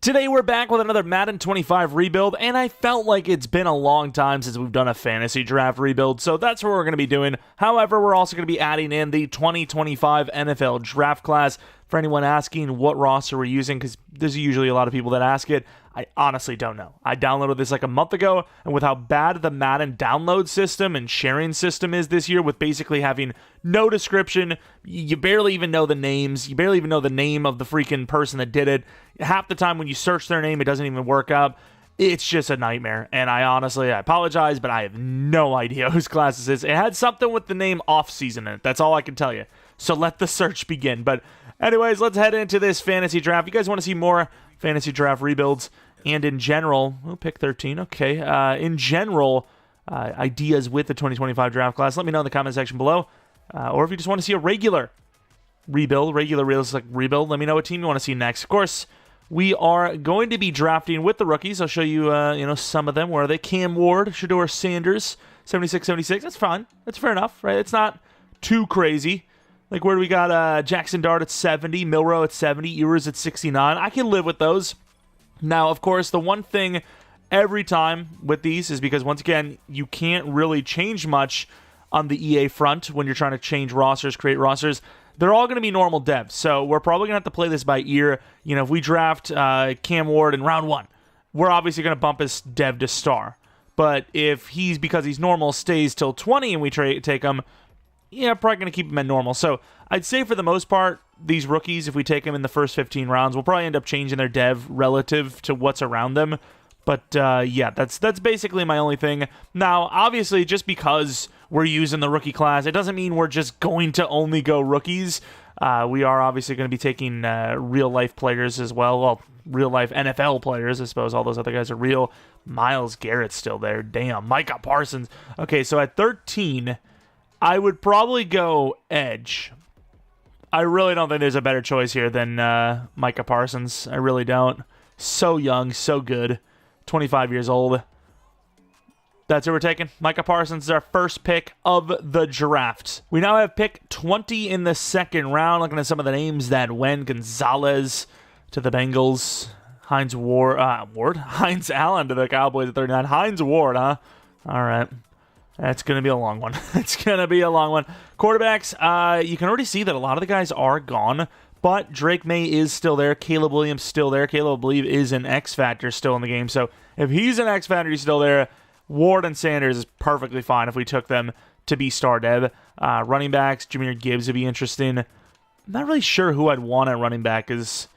Today we're back with another Madden 25 rebuild, and I felt like it's been a long time since we've done a fantasy draft rebuild, so that's what we're going to be doing. However, we're also going to be adding in the 2025 NFL draft class. For anyone asking what roster we're using, because there's usually a lot of people that ask it, I honestly don't know. I downloaded this like a month ago, and with how bad the Madden download system and sharing system is this year, with basically having no description, you barely even know the names, you barely even know the name of the freaking person that did it. Half the time when you search their name, it doesn't even work up. It's just a nightmare, and I apologize, but I have no idea whose class this is. It had something with the name Offseason in it. That's all I can tell you. So let the search begin. But anyways, let's head into this fantasy draft. If you guys want to see more fantasy draft rebuilds, and in general, we'll pick 13, okay. In general, ideas with the 2025 draft class, let me know in the comment section below. Or if you just want to see a regular realistic rebuild, let me know what team you want to see next. Of course, we are going to be drafting with the rookies. I'll show you, some of them. Where are they? Cam Ward, Shedeur Sanders, 76-76. That's fine. That's fair enough, right? It's not too crazy. Like, where do we got Jackson Dart at 70, Milrow at 70, Ewers at 69. I can live with those. Now, of course, the one thing every time with these is because, once again, you can't really change much on the EA front when you're trying to change rosters, create rosters. They're all going to be normal devs, so we're probably going to have to play this by ear. If we draft Cam Ward in round 1, we're obviously going to bump his dev to star. But if he's, because he's normal, stays till 20 and we take him, probably going to keep him at normal. So I'd say for the most part, these rookies, if we take them in the first 15 rounds, we'll probably end up changing their dev relative to what's around them. But that's basically my only thing. Now, obviously, just because we're using the rookie class, it doesn't mean we're just going to only go rookies. We are obviously going to be taking real-life players as well. Well, real-life NFL players, I suppose. All those other guys are real. Myles Garrett's still there. Damn. Micah Parsons. Okay, so at 13, I would probably go edge. I really don't think there's a better choice here than Micah Parsons. I really don't. So young, so good. 25 years old. That's who we're taking. Micah Parsons is our first pick of the draft. We now have pick 20 in the second round. Looking at some of the names that went. Gonzalez to the Bengals. Hines Allen to the Cowboys at 39. Hines Ward, huh? All right. That's going to be a long one. It's going to be a long one. Quarterbacks, you can already see that a lot of the guys are gone, but Drake May is still there. Caleb Williams still there. Caleb, I believe, is an X Factor still in the game. So if he's an X Factor, he's still there. Ward and Sanders is perfectly fine if we took them to be star dev. Running backs, Jahmyr Gibbs would be interesting. I'm not really sure who I'd want at running back, because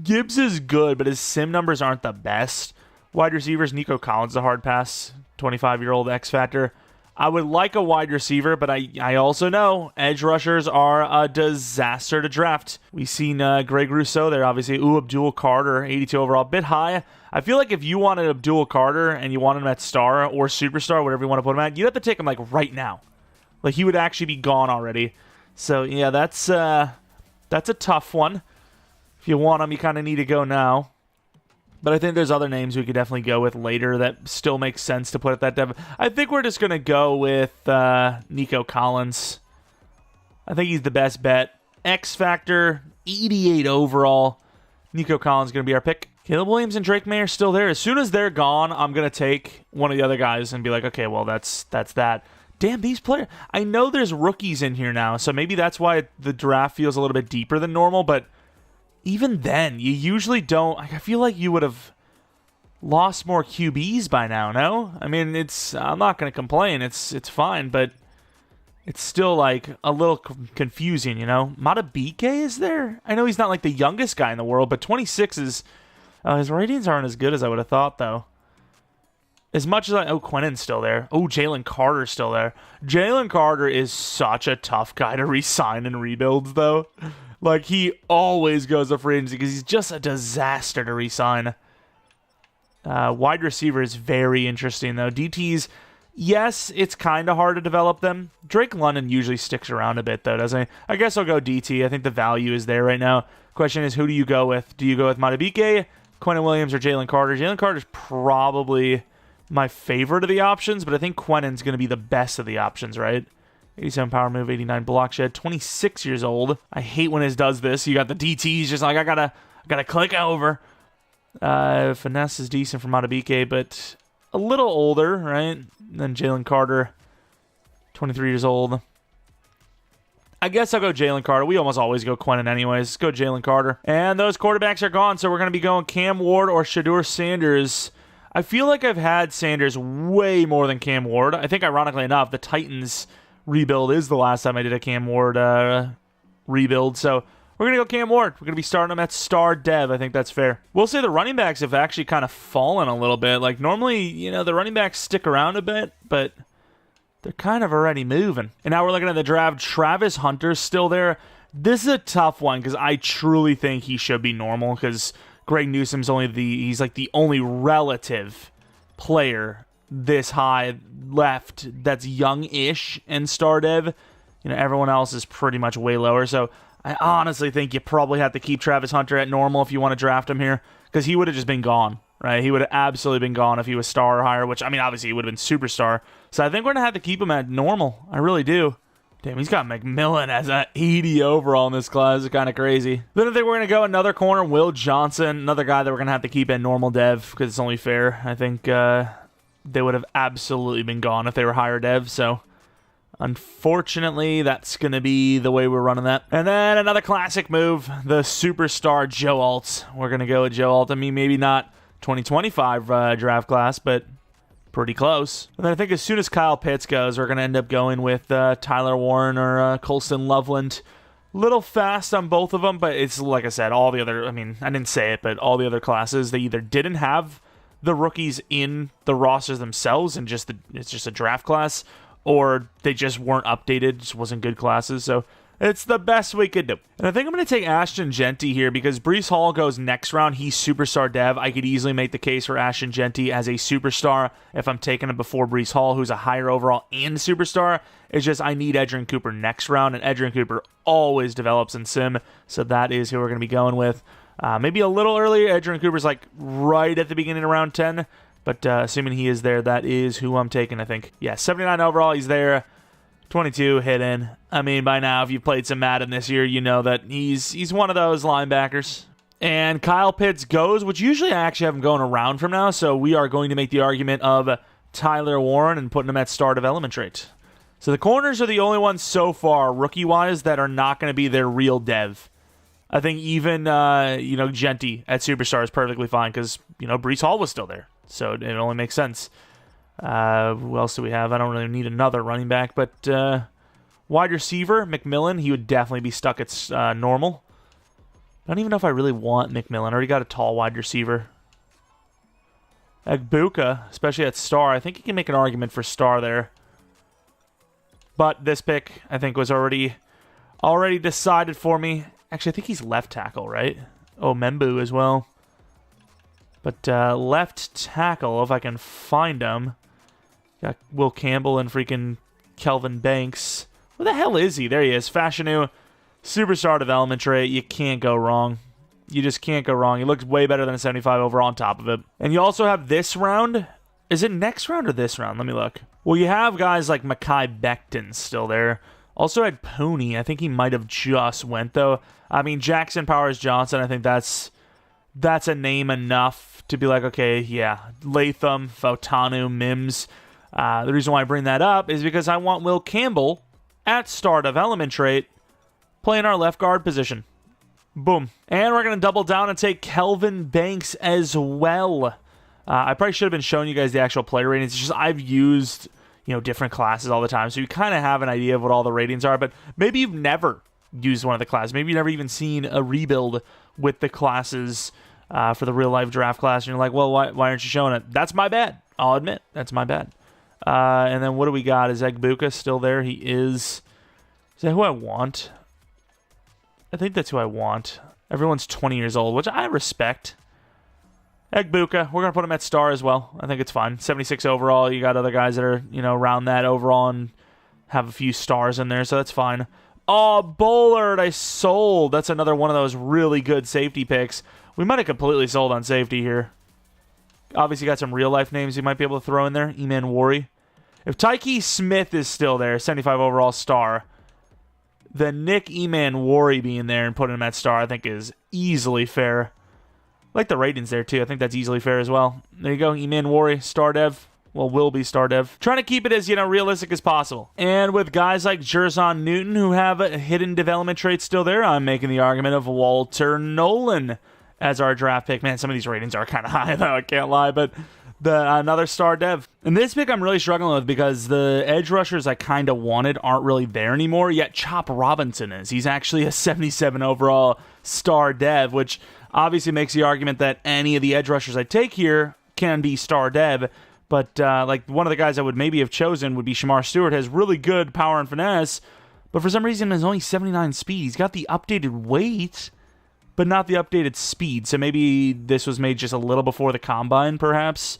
Gibbs is good, but his sim numbers aren't the best. Wide receivers, Nico Collins, a hard pass. 25-year-old X Factor. I would like a wide receiver, but I also know edge rushers are a disaster to draft. We've seen Greg Rousseau there, obviously. Abdul Carter, 82 overall, bit high. I feel like if you wanted Abdul Carter and you wanted him at star or superstar, whatever you want to put him at, you'd have to take him like right now. Like, he would actually be gone already. So yeah, that's a tough one. If you want him, you kind of need to go now. But I think there's other names we could definitely go with later that still makes sense to put at that dev. I think we're just going to go with Nico Collins. I think he's the best bet. X Factor, 88 overall. Nico Collins is going to be our pick. Caleb Williams and Drake May are still there. As soon as they're gone, I'm going to take one of the other guys and be like, okay, well, that's that. Damn, these players. I know there's rookies in here now, so maybe that's why the draft feels a little bit deeper than normal, but even then, you usually don't. I feel like you would have lost more QBs by now, no? I mean, I'm not going to complain. It's fine, but it's still like a little confusing, Matabike is there? I know he's not like the youngest guy in the world, but 26 is... his ratings aren't as good as I would have thought, though. As much as Quinnen's still there. Oh, Jalen Carter's still there. Jalen Carter is such a tough guy to re-sign in rebuilds, though. Like, he always goes to free agency because he's just a disaster to re-sign. Wide receiver is very interesting, though. DTs, yes, it's kind of hard to develop them. Drake London usually sticks around a bit, though, doesn't he? I guess I'll go DT. I think the value is there right now. Question is, who do you go with? Do you go with Matabike, Quinnen Williams, or Jalen Carter? Jalen Carter's probably my favorite of the options, but I think Quinnen's going to be the best of the options, right? 87 power move, 89 block shed, 26 years old. I hate when his does this. You got the DTs just like, I gotta click over. Finesse is decent for Matabike, but a little older, right? Than Jalen Carter, 23 years old. I guess I'll go Jalen Carter. We almost always go Quentin anyways. Let's go Jalen Carter. And those quarterbacks are gone, so we're going to be going Cam Ward or Shedeur Sanders. I feel like I've had Sanders way more than Cam Ward. I think, ironically enough, the Titans rebuild is the last time I did a Cam Ward rebuild. So we're going to go Cam Ward. We're going to be starting him at star dev. I think that's fair. We'll say the running backs have actually kind of fallen a little bit. Like, normally, the running backs stick around a bit, but they're kind of already moving. And now we're looking at the draft. Travis Hunter's still there. This is a tough one because I truly think he should be normal because Greg Newsome's he's like the only relative player this high left that's young-ish and star dev. Everyone else is pretty much way lower. So I honestly think you probably have to keep Travis Hunter at normal if you want to draft him here because he would have just been gone. Right, he would have absolutely been gone if he was star or higher, which, obviously he would have been superstar. So I think we're going to have to keep him at normal. I really do. Damn, he's got McMillan as an 80 overall in this class. It's kind of crazy. Then I think we're going to go another corner, Will Johnson, another guy that we're going to have to keep at normal dev because it's only fair. I think they would have absolutely been gone if they were higher dev, so unfortunately, that's going to be the way we're running that. And then another classic move, the superstar Joe Alt. We're going to go with Joe Alt. Maybe not 2025 draft class, but pretty close. And then I think as soon as Kyle Pitts goes, we're going to end up going with Tyler Warren or Colston Loveland. Little fast on both of them, but it's like I said, all the other, I didn't say it, but all the other classes, they either didn't have the rookies in the rosters themselves and it's just a draft class, or they just weren't updated, just wasn't good classes. So it's the best we could do. And I think I'm going to take Ashton Genty here because Breece Hall goes next round. He's superstar dev. I could easily make the case for Ashton Genty as a superstar if I'm taking him before Breece Hall, who's a higher overall and superstar. It's just I need Edgerrin Cooper next round, and Edgerrin Cooper always develops in sim, so that is who we're going to be going with. Maybe a little earlier. Edgerrin Cooper's like right at the beginning of round 10, but assuming he is there, that is who I'm taking, I think. Yeah, 79 overall, he's there. 22 hidden. By now, if you've played some Madden this year, you know that he's one of those linebackers. And Kyle Pitts goes, which usually I actually have him going around from now, so we are going to make the argument of Tyler Warren and putting him at star development trait. So the corners are the only ones so far, rookie-wise, that are not going to be their real dev. I think even, Genty at superstar is perfectly fine because, Breece Hall was still there, so it only makes sense. Who else do we have? I don't really need another running back, but wide receiver, McMillan, he would definitely be stuck at normal. I don't even know if I really want McMillan. I already got a tall wide receiver. Egbuka, especially at star, I think you can make an argument for star there. But this pick, I think, was already decided for me. Actually, I think he's left tackle, right? Oh, Membu as well. But left tackle, if I can find him. Got Will Campbell and freaking Kelvin Banks. Where the hell is he? There he is. Fashanu, superstar development trait. You can't go wrong. You just can't go wrong. He looks way better than a 75 overall on top of it. And you also have this round. Is it next round or this round? Let me look. Well, you have guys like Mekhi Becton still there. Also had Pony. I think he might have just went, though. Jackson Powers Johnson, I think that's a name enough to be like, okay, yeah, Latham, Fautanu, Mims. The reason why I bring that up is because I want Will Campbell at star development trait playing our left guard position. Boom. And we're going to double down and take Kelvin Banks as well. I probably should have been showing you guys the actual player ratings. It's just I've used, different classes all the time, so you kind of have an idea of what all the ratings are, but maybe you've never used one of the classes. Maybe you've never even seen a rebuild with the classes for the real-life draft class, and you're like, well, why aren't you showing it? That's my bad. I'll admit, that's my bad. And then what do we got? Is Egbuka still there? He is. Is that who I want? I think that's who I want. Everyone's 20 years old, which I respect. Egbuka, we're going to put him at star as well. I think it's fine. 76 overall. You got other guys that are, around that overall and have a few stars in there, so that's fine. Oh, Bullard, I sold. That's another one of those really good safety picks. We might have completely sold on safety here. Obviously got some real-life names you might be able to throw in there. Eman Worry. If Tyke Smith is still there, 75 overall star, then Nick Eman Worry being there and putting him at star I think is easily fair. like the ratings there, too. I think that's easily fair as well. There you go. Eman Wari, star dev. Well, will be star dev. Trying to keep it as, realistic as possible. And with guys like Jerzon Newton who have a hidden development traits still there, I'm making the argument of Walter Nolan as our draft pick. Man, some of these ratings are kind of high, though. I can't lie, but another star dev. And this pick I'm really struggling with because the edge rushers I kind of wanted aren't really there anymore, yet Chop Robinson is. He's actually a 77 overall star dev, which obviously makes the argument that any of the edge rushers I take here can be star dev. But like one of the guys I would maybe have chosen would be Shamar Stewart. Has really good power and finesse, but for some reason has only 79 speed. He's got the updated weight, but not the updated speed. So maybe this was made just a little before the combine, perhaps.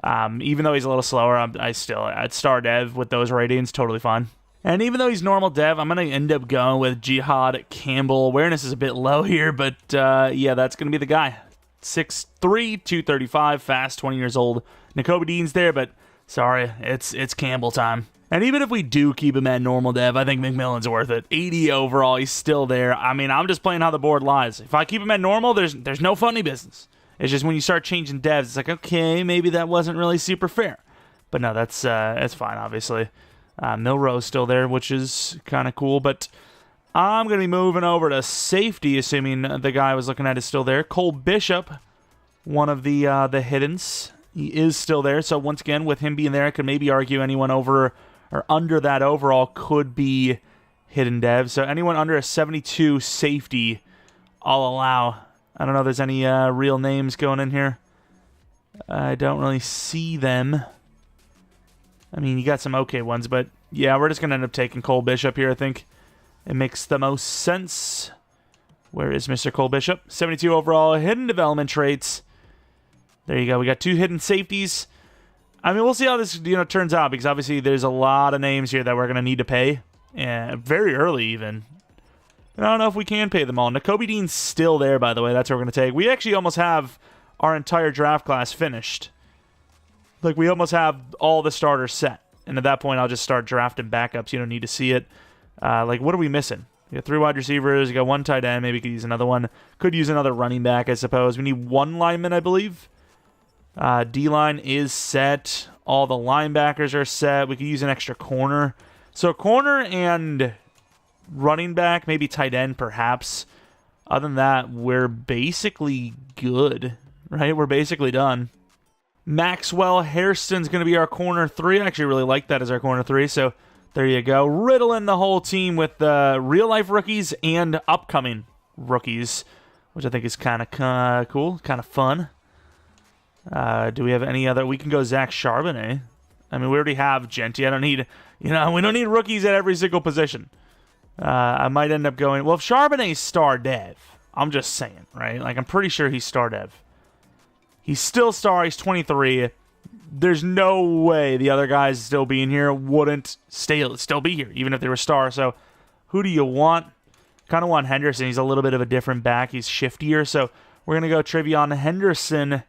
Even though he's a little slower, I still at star dev with those ratings, totally fine. And even though he's normal dev, I'm going to end up going with Jihad Campbell. Awareness is a bit low here, but yeah, that's going to be the guy. 6'3", 235, fast, 20 years old. Nakobe Dean's there, but sorry, it's Campbell time. And even if we do keep him at normal dev, I think McMillan's worth it. 80 overall, he's still there. I mean, I'm just playing how the board lies. If I keep him at normal, there's no funny business. It's just when you start changing devs, it's like, okay, maybe that wasn't really super fair. But no, that's fine, obviously. Milroe's still there, which is kind of cool, but I'm going to be moving over to safety, assuming the guy I was looking at is still there. Cole Bishop, one of the hiddens. He is still there, so once again, with him being there, I could maybe argue anyone over or under that overall could be hidden dev. So anyone under a 72 safety, I'll allow. I don't know if there's any real names going in here. I don't really see them. I mean, you got some okay ones, but yeah, we're just going to end up taking Cole Bishop here, I think. It makes the most sense. Where is Mr. Cole Bishop? 72 overall, hidden development traits. There you go. We got 2 hidden safeties. I mean, we'll see how this turns out, because obviously there's a lot of names here that we're going to need to pay. Very early, even. And I don't know if we can pay them all. Nakobe Dean's still there, by the way. That's what we're going to take. We actually almost have our entire draft class finished. Like, we almost have all the starters set. And at that point, I'll just start drafting backups. You don't need to see it. Like, what are we missing? You got 3 wide receivers. You got 1 tight end. Maybe we could use another one. Could use another running back, I suppose. We need 1 lineman, I believe. D-line is set. All the linebackers are set. We could use an extra corner. So corner and running back, maybe tight end, perhaps. Other than that, we're basically good, right? We're basically done. Maxwell Hairston's going to be our corner 3. I actually really like that as our corner 3, so there you go. Riddling the whole team with real-life rookies and upcoming rookies, which I think is kind of cool, kind of fun. Do we have any other? We can go Zach Charbonnet. I mean, we already have Genty. I don't need, we don't need rookies at every single position. I might end up going, well, if Charbonnet's star dev, I'm just saying, right? Like, I'm pretty sure he's star dev. He's still star. He's 23. There's no way the other guys still being here wouldn't still be here, even if they were star. So, who do you want? Kind of want Henderson. He's a little bit of a different back. He's shiftier. So, we're going to go Trevion Henderson.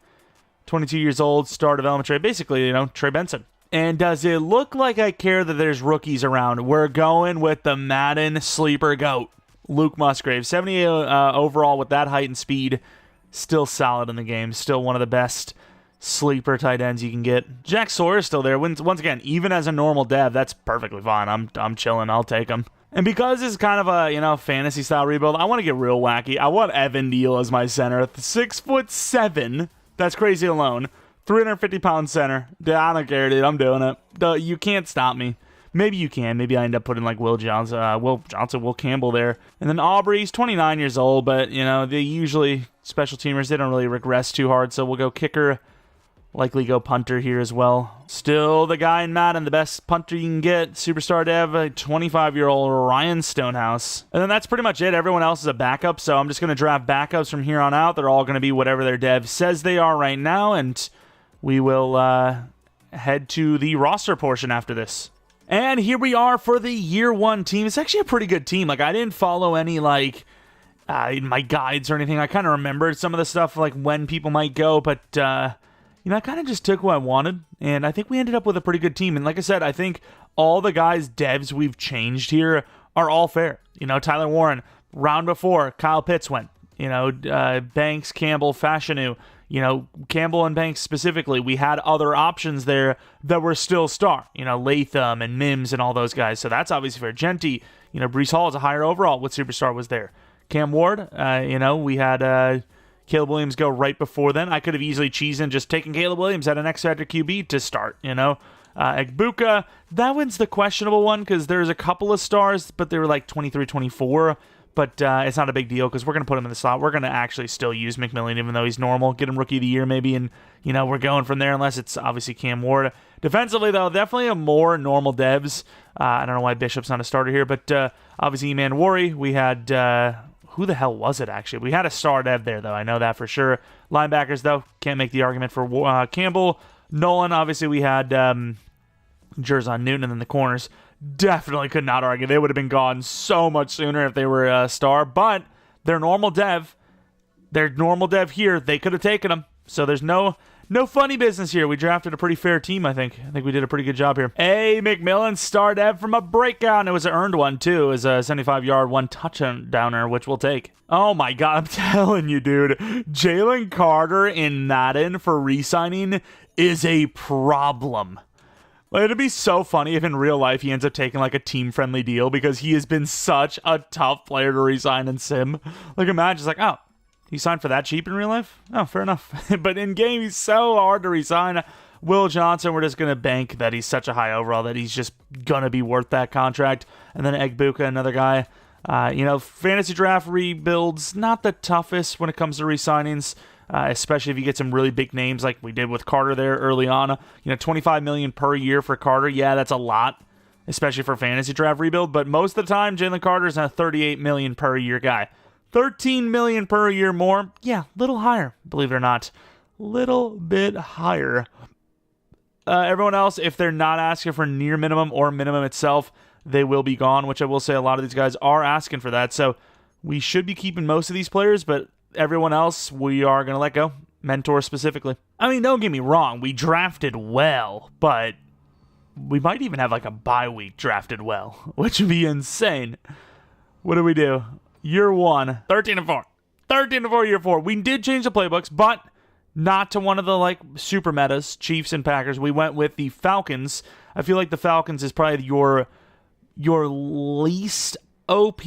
22 years old, star development trade. Basically, Trey Benson. And does it look like I care that there's rookies around? We're going with the Madden sleeper GOAT, Luke Musgrave. 78 overall with that height and speed. Still solid in the game. Still one of the best sleeper tight ends you can get. Jack Sawyer's still there. Once again, even as a normal dev, that's perfectly fine. I'm chilling. I'll take him. And because it's kind of a, fantasy style rebuild, I want to get real wacky. I want Evan Neal as my center. 6'7". That's crazy alone. 350-pound center. I don't care, dude. I'm doing it. You can't stop me. Maybe you can. Maybe I end up putting like Will Campbell there. And then Aubrey's 29 years old, but, they usually, special teamers, they don't really regress too hard. So we'll go kicker. Likely go punter here as well. Still the guy in Madden, the best punter you can get. Superstar dev, a 25-year-old Ryan Stonehouse. And then that's pretty much it. Everyone else is a backup, so I'm just going to draft backups from here on out. They're all going to be whatever their dev says they are right now, and we will head to the roster portion after this. And here we are for the year 1 team. It's actually a pretty good team. Like, I didn't follow any, my guides or anything. I kind of remembered some of the stuff, like, when people might go, but, I kind of just took what I wanted, and I think we ended up with a pretty good team. And like I said, I think all the guys' devs we've changed here are all fair. Tyler Warren, round before, Kyle Pitts went. Banks, Campbell, Fashanu. Campbell and Banks specifically, we had other options there that were still star. Latham and Mims and all those guys. So that's obviously fair. Genty, Breece Hall is a higher overall. What superstar was there? Cam Ward, we had Caleb Williams go right before then. I could have easily cheesed and just taken Caleb Williams at an X-Factor QB to start, Egbuka, that one's the questionable one because there's a couple of stars, but they were like 23, 24. But it's not a big deal because we're going to put him in the slot. We're going to actually still use McMillan even though he's normal. Get him Rookie of the Year maybe, and, we're going from there unless it's obviously Cam Ward. Defensively, though, definitely a more normal devs. I don't know why Bishop's not a starter here, but obviously E-Man Worry. We had... who the hell was it, actually? We had a star dev there, though. I know that for sure. Linebackers, though, can't make the argument for Campbell. Nolan, obviously, we had Jerzon Newton, and then the corners. Definitely could not argue. They would have been gone so much sooner if they were a star, but they're normal dev. They're normal dev here. They could have taken them. So there's no funny business here. We drafted a pretty fair team, I think. I think we did a pretty good job here. A McMillan star dev from a breakout. And it was an earned one, too. It was a 75-yard, one touchdowner, which we'll take. Oh, my God. I'm telling you, dude. Jalen Carter in Madden for re-signing is a problem. Like, it'd be so funny if in real life he ends up taking like a team-friendly deal because he has been such a tough player to re-sign in Sim. Like, imagine, it's like, oh, he signed for that cheap in real life? Oh, fair enough. But in game, he's so hard to re-sign. Will Johnson, we're just going to bank that he's such a high overall that he's just going to be worth that contract. And then Egbuka, another guy. Fantasy draft rebuilds, not the toughest when it comes to re-signings. Especially if you get some really big names like we did with Carter there early on. $25 million per year for Carter. Yeah, that's a lot, especially for fantasy draft rebuild. But most of the time, Jalen Carter's a $38 million per year guy. $13 million per year more. Yeah, little higher, believe it or not. Little bit higher. Everyone else, if they're not asking for near minimum or minimum itself, they will be gone, which I will say a lot of these guys are asking for that. So we should be keeping most of these players, but everyone else, we are going to let go. Mentor specifically. I mean, don't get me wrong. We drafted well, but we might even have like a bye week drafted well, which would be insane. What do we do? Year 1, 13-4. 13-4, year 4. We did change the playbooks, but not to one of the like super metas, Chiefs and Packers. We went with the Falcons. I feel like the Falcons is probably your least OP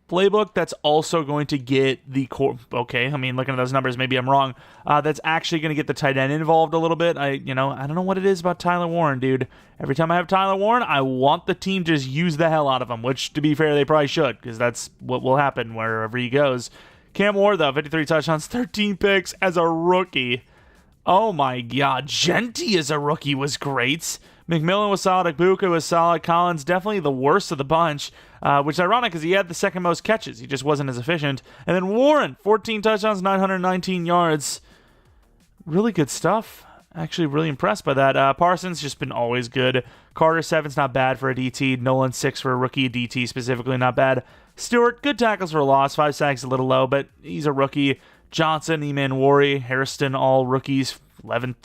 playbook that's also going to get the core. Okay, I mean, looking at those numbers, maybe I'm wrong. That's actually going to get the tight end involved a little bit. I don't know what it is about Tyler Warren, dude. Every time I have Tyler Warren, I want the team to just use the hell out of him, which, to be fair, they probably should, because that's what will happen wherever he goes. Cam Ward, though, 53 touchdowns, 13 picks as a rookie. Oh, my God. Genty as a rookie was great. McMillan was solid. Egbuka was solid. Collins, definitely the worst of the bunch, which is ironic because he had the second most catches. He just wasn't as efficient. And then Warren, 14 touchdowns, 919 yards. Really good stuff. Actually, really impressed by that. Parsons, just been always good. Carter, 7's not bad for a DT. Nolan, 6 for a rookie. DT specifically, not bad. Stewart, good tackles for a loss. 5 sacks, a little low, but he's a rookie. Johnson, E-Man Worry, Harrison, all rookies. 11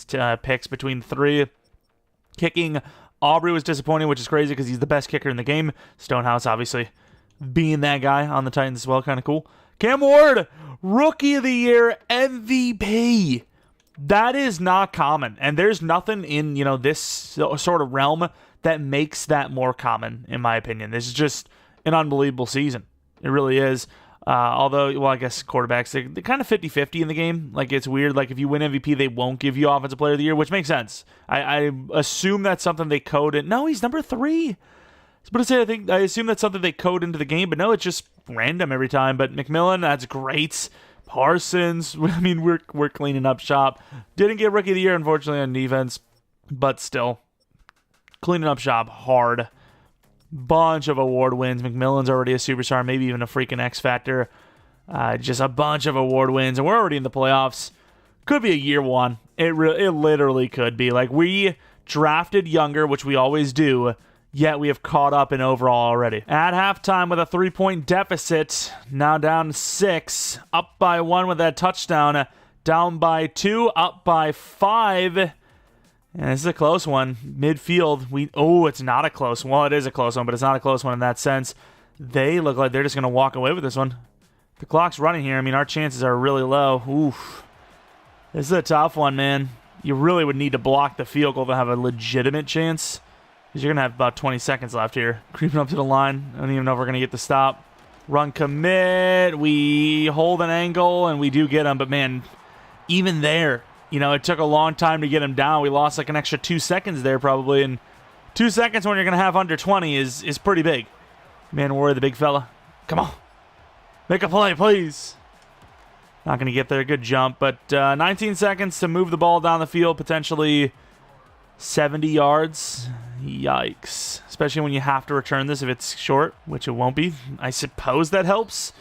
picks between the 3. Kicking, Aubrey was disappointing, which is crazy because he's the best kicker in the game. Stonehouse, obviously, being that guy on the Titans as well, kind of cool. Cam Ward, Rookie of the Year, MVP. That is not common, and there's nothing in this sort of realm that makes that more common, in my opinion. This is just an unbelievable season. It really is. Although, well, I guess quarterbacks, they're kind of 50-50 in the game. Like, it's weird. Like, if you win MVP, they won't give you Offensive Player of the Year, which makes sense. I assume that's something they code in. No, he's number 3. But I assume that's something they code into the game, but no, it's just random every time. But McMillan, that's great. Parsons, I mean, we're cleaning up shop. Didn't get Rookie of the Year, unfortunately, on defense, but still, cleaning up shop hard. Bunch of award wins. McMillan's already a superstar, maybe even a freaking X Factor. Just a bunch of award wins, and we're already in the playoffs. Could be a year 1. It literally could be. Like, we drafted younger, which we always do, yet we have caught up in overall already. At halftime with a 3-point deficit, now down 6, up by 1 with that touchdown, down by 2, up by 5. And this is a close one. Midfield, it's not a close one. Well, it is a close one, but it's not a close one in that sense. They look like they're just going to walk away with this one. The clock's running here. I mean, our chances are really low. Oof. This is a tough one, man. You really would need to block the field goal to have a legitimate chance. Because you're going to have about 20 seconds left here. Creeping up to the line. I don't even know if we're going to get the stop. Run commit. We hold an angle, and we do get him. But, man, even there, you know, it took a long time to get him down. We lost like an extra 2 seconds there probably. And 2 seconds when you're going to have under 20 is pretty big. Man, worry the big fella. Come on. Make a play, please. Not going to get there. Good jump. But 19 seconds to move the ball down the field. Potentially 70 yards. Yikes. Especially when you have to return this if it's short, which it won't be. I suppose that helps.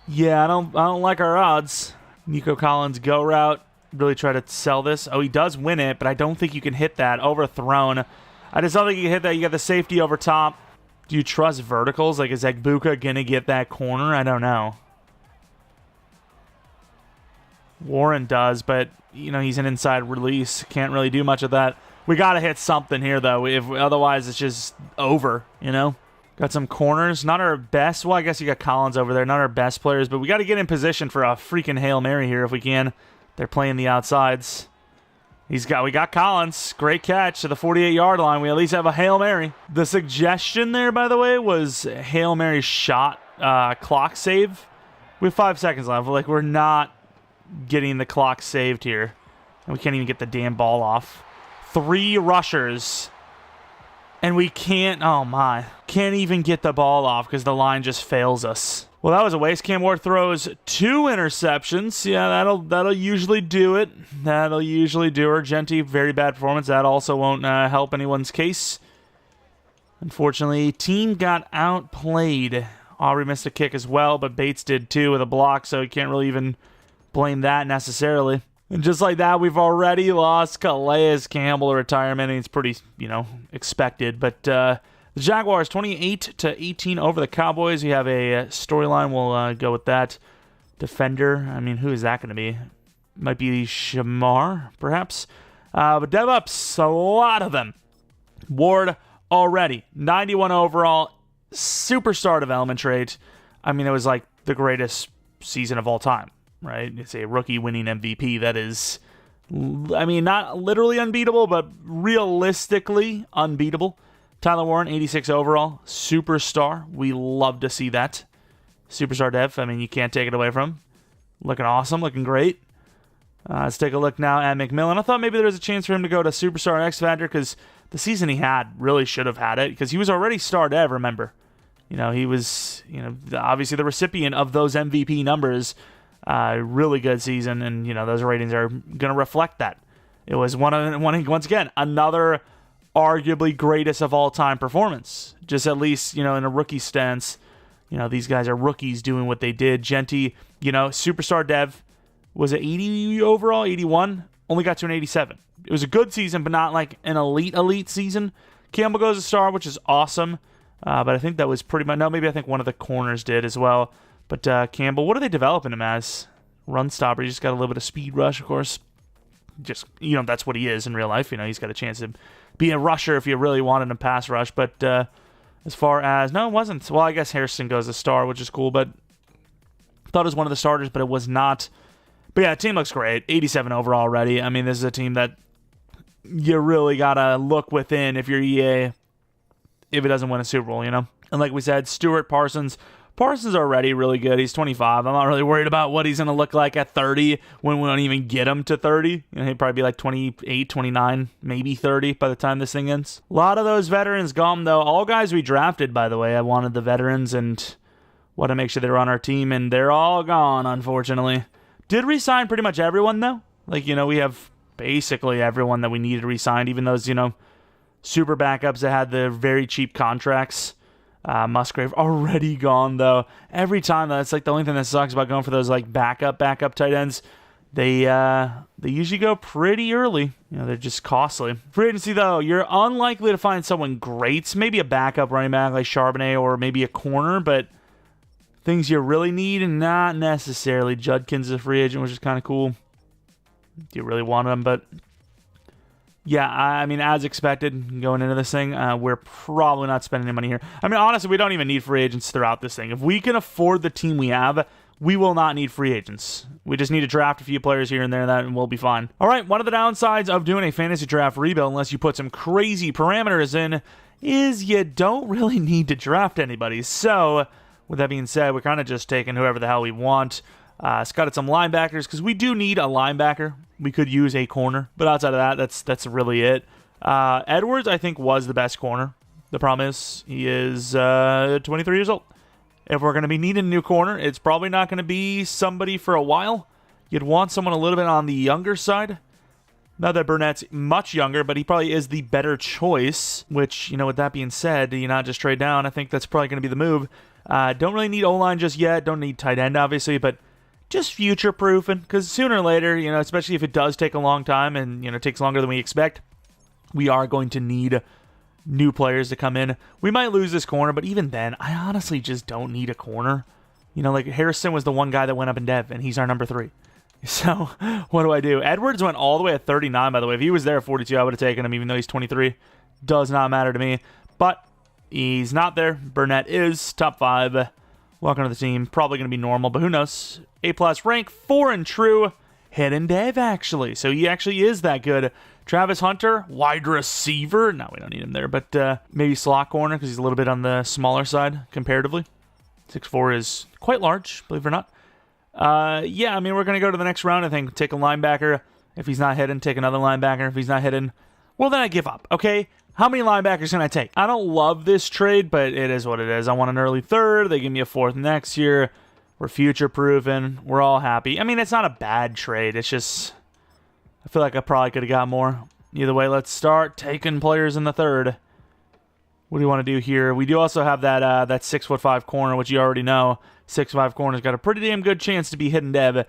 Yeah, I don't like our odds. Nico Collins go route. Really try to sell this. Oh, he does win it, but I don't think you can hit that. Overthrown. I just don't think you can hit that. You got the safety over top. Do you trust verticals? Like, is Egbuka going to get that corner? I don't know. Warren does, but, you know, he's an inside release. Can't really do much of that. We got to hit something here, though. Otherwise, it's just over, you know? Got some corners. Not our best. Well, I guess you got Collins over there. Not our best players, but we got to get in position for a freaking Hail Mary here if we can. They're playing the outsides. We got Collins. Great catch to the 48-yard line. We at least have a Hail Mary. The suggestion there, by the way, was Hail Mary shot clock save. We have 5 seconds left. Like, we're not getting the clock saved here. And we can't even get the damn ball off. 3 rushers. And we can't, oh my, can't even get the ball off because the line just fails us. Well, that was a waste. Cam Ward throws 2 interceptions. Yeah, that'll usually do it. That'll usually do her. Genty, very bad performance. That also won't help anyone's case. Unfortunately, team got outplayed. Aubrey missed a kick as well, but Bates did too with a block, so you can't really even blame that necessarily. And just like that, we've already lost Calais Campbell to retirement, and it's pretty, you know, expected. But the Jaguars 28-18 over the Cowboys. We have a storyline. We'll go with that. Defender. I mean, who is that going to be? Might be Shamar, perhaps. But dev-ups, a lot of them. Ward already 91 overall, superstar development trait. I mean, it was like the greatest season of all time. Right? It's a rookie winning MVP. That is, I mean, not literally unbeatable, but realistically unbeatable. Tyler Warren, 86 overall. Superstar. We love to see that. Superstar dev. I mean, you can't take it away from him. Looking awesome. Looking great. Let's take a look now at McMillan. I thought maybe there was a chance for him to go to Superstar X Factor because the season he had really should have had it because he was already star dev, remember. You know, he was, you know, obviously the recipient of those MVP numbers. Really good season, and you know those ratings are going to reflect that. It was once again another arguably greatest of all time performance. Just at least you know in a rookie stance, you know these guys are rookies doing what they did. Genty, you know, superstar dev was it 80 overall, 81, only got to an 87. It was a good season, but not like an elite season. Campbell goes a star, which is awesome, but I think that was pretty much maybe I think one of the corners did as well. But Campbell, what are they developing him as? Run stopper. He just got a little bit of speed rush, of course. Just, you know, that's what he is in real life. You know, he's got a chance to be a rusher if you really wanted him pass rush. But as far as, no, it wasn't. Well, I guess Harrison goes a star, which is cool. But I thought it was one of the starters, but it was not. But yeah, the team looks great. 87 overall already. I mean, this is a team that you really got to look within if you're EA, if it doesn't win a Super Bowl, you know? And like we said, Stuart Parsons already really good. He's 25. I'm not really worried about what he's going to look like at 30 when we don't even get him to 30. You know, he'd probably be like 28, 29, maybe 30 by the time this thing ends. A lot of those veterans gone, though. All guys we drafted, by the way. I wanted the veterans and want to make sure they were on our team, and they're all gone, unfortunately. Did re-sign pretty much everyone, though. Like, you know, we have basically everyone that we needed re-signed, even those, you know, super backups that had the very cheap contracts. Musgrave already gone, though. Every time, that's like the only thing that sucks about going for those like backup tight ends. They usually go pretty early. You know, they're just costly. Free agency, though, you're unlikely to find someone great. Maybe a backup running back like Charbonnet or maybe a corner, but things you really need, not necessarily. Judkins is a free agent, which is kind of cool. Do you really want him? But yeah, I mean, as expected, going into this thing, we're probably not spending any money here. I mean, honestly, we don't even need free agents throughout this thing. If we can afford the team we have, we will not need free agents. We just need to draft a few players here and there, and we'll be fine. All right, one of the downsides of doing a fantasy draft rebuild, unless you put some crazy parameters in, is you don't really need to draft anybody. So, with that being said, we're kind of just taking whoever the hell we want. Scouted some linebackers, because we do need a linebacker. We could use a corner, but outside of that, that's really it. Edwards, I think, was the best corner. The problem is, he is 23 years old. If we're going to be needing a new corner, it's probably not going to be somebody for a while. You'd want someone a little bit on the younger side. Not that Burnett's much younger, but he probably is the better choice, which, with that being said, do you not just trade down? I think that's probably going to be the move. Don't really need O-line just yet. Don't need tight end, obviously, but just future-proofing, because sooner or later, especially if it does take a long time and, it takes longer than we expect, we are going to need new players to come in. We might lose this corner, but even then, I honestly just don't need a corner. Like Harrison was the one guy that went up in dev, and he's our number 3. So, what do I do? Edwards went all the way at 39, by the way. If he was there at 42, I would have taken him, even though he's 23. Does not matter to me. But he's not there. Burnett is top 5. Welcome to the team. Probably going to be normal, but who knows? A+ rank, 4 and true. Hidden dev, actually. So he actually is that good. Travis Hunter, wide receiver. No, we don't need him there, but maybe slot corner because he's a little bit on the smaller side comparatively. 6'4" is quite large, believe it or not. Yeah, I mean, we're going to go to the next round, I think. Take a linebacker. If he's not hidden, take another linebacker. If he's not hidden, well, then I give up, okay? How many linebackers can I take? I don't love this trade, but it is what it is. I want an early 3rd. They give me a 4th next year. We're future-proofing. We're all happy. I mean, it's not a bad trade. It's just, I feel like I probably could have got more. Either way, let's start taking players in the 3rd. What do you want to do here? We do also have that 6'5" corner, which you already know. 6'5" corner's got a pretty damn good chance to be hidden dev.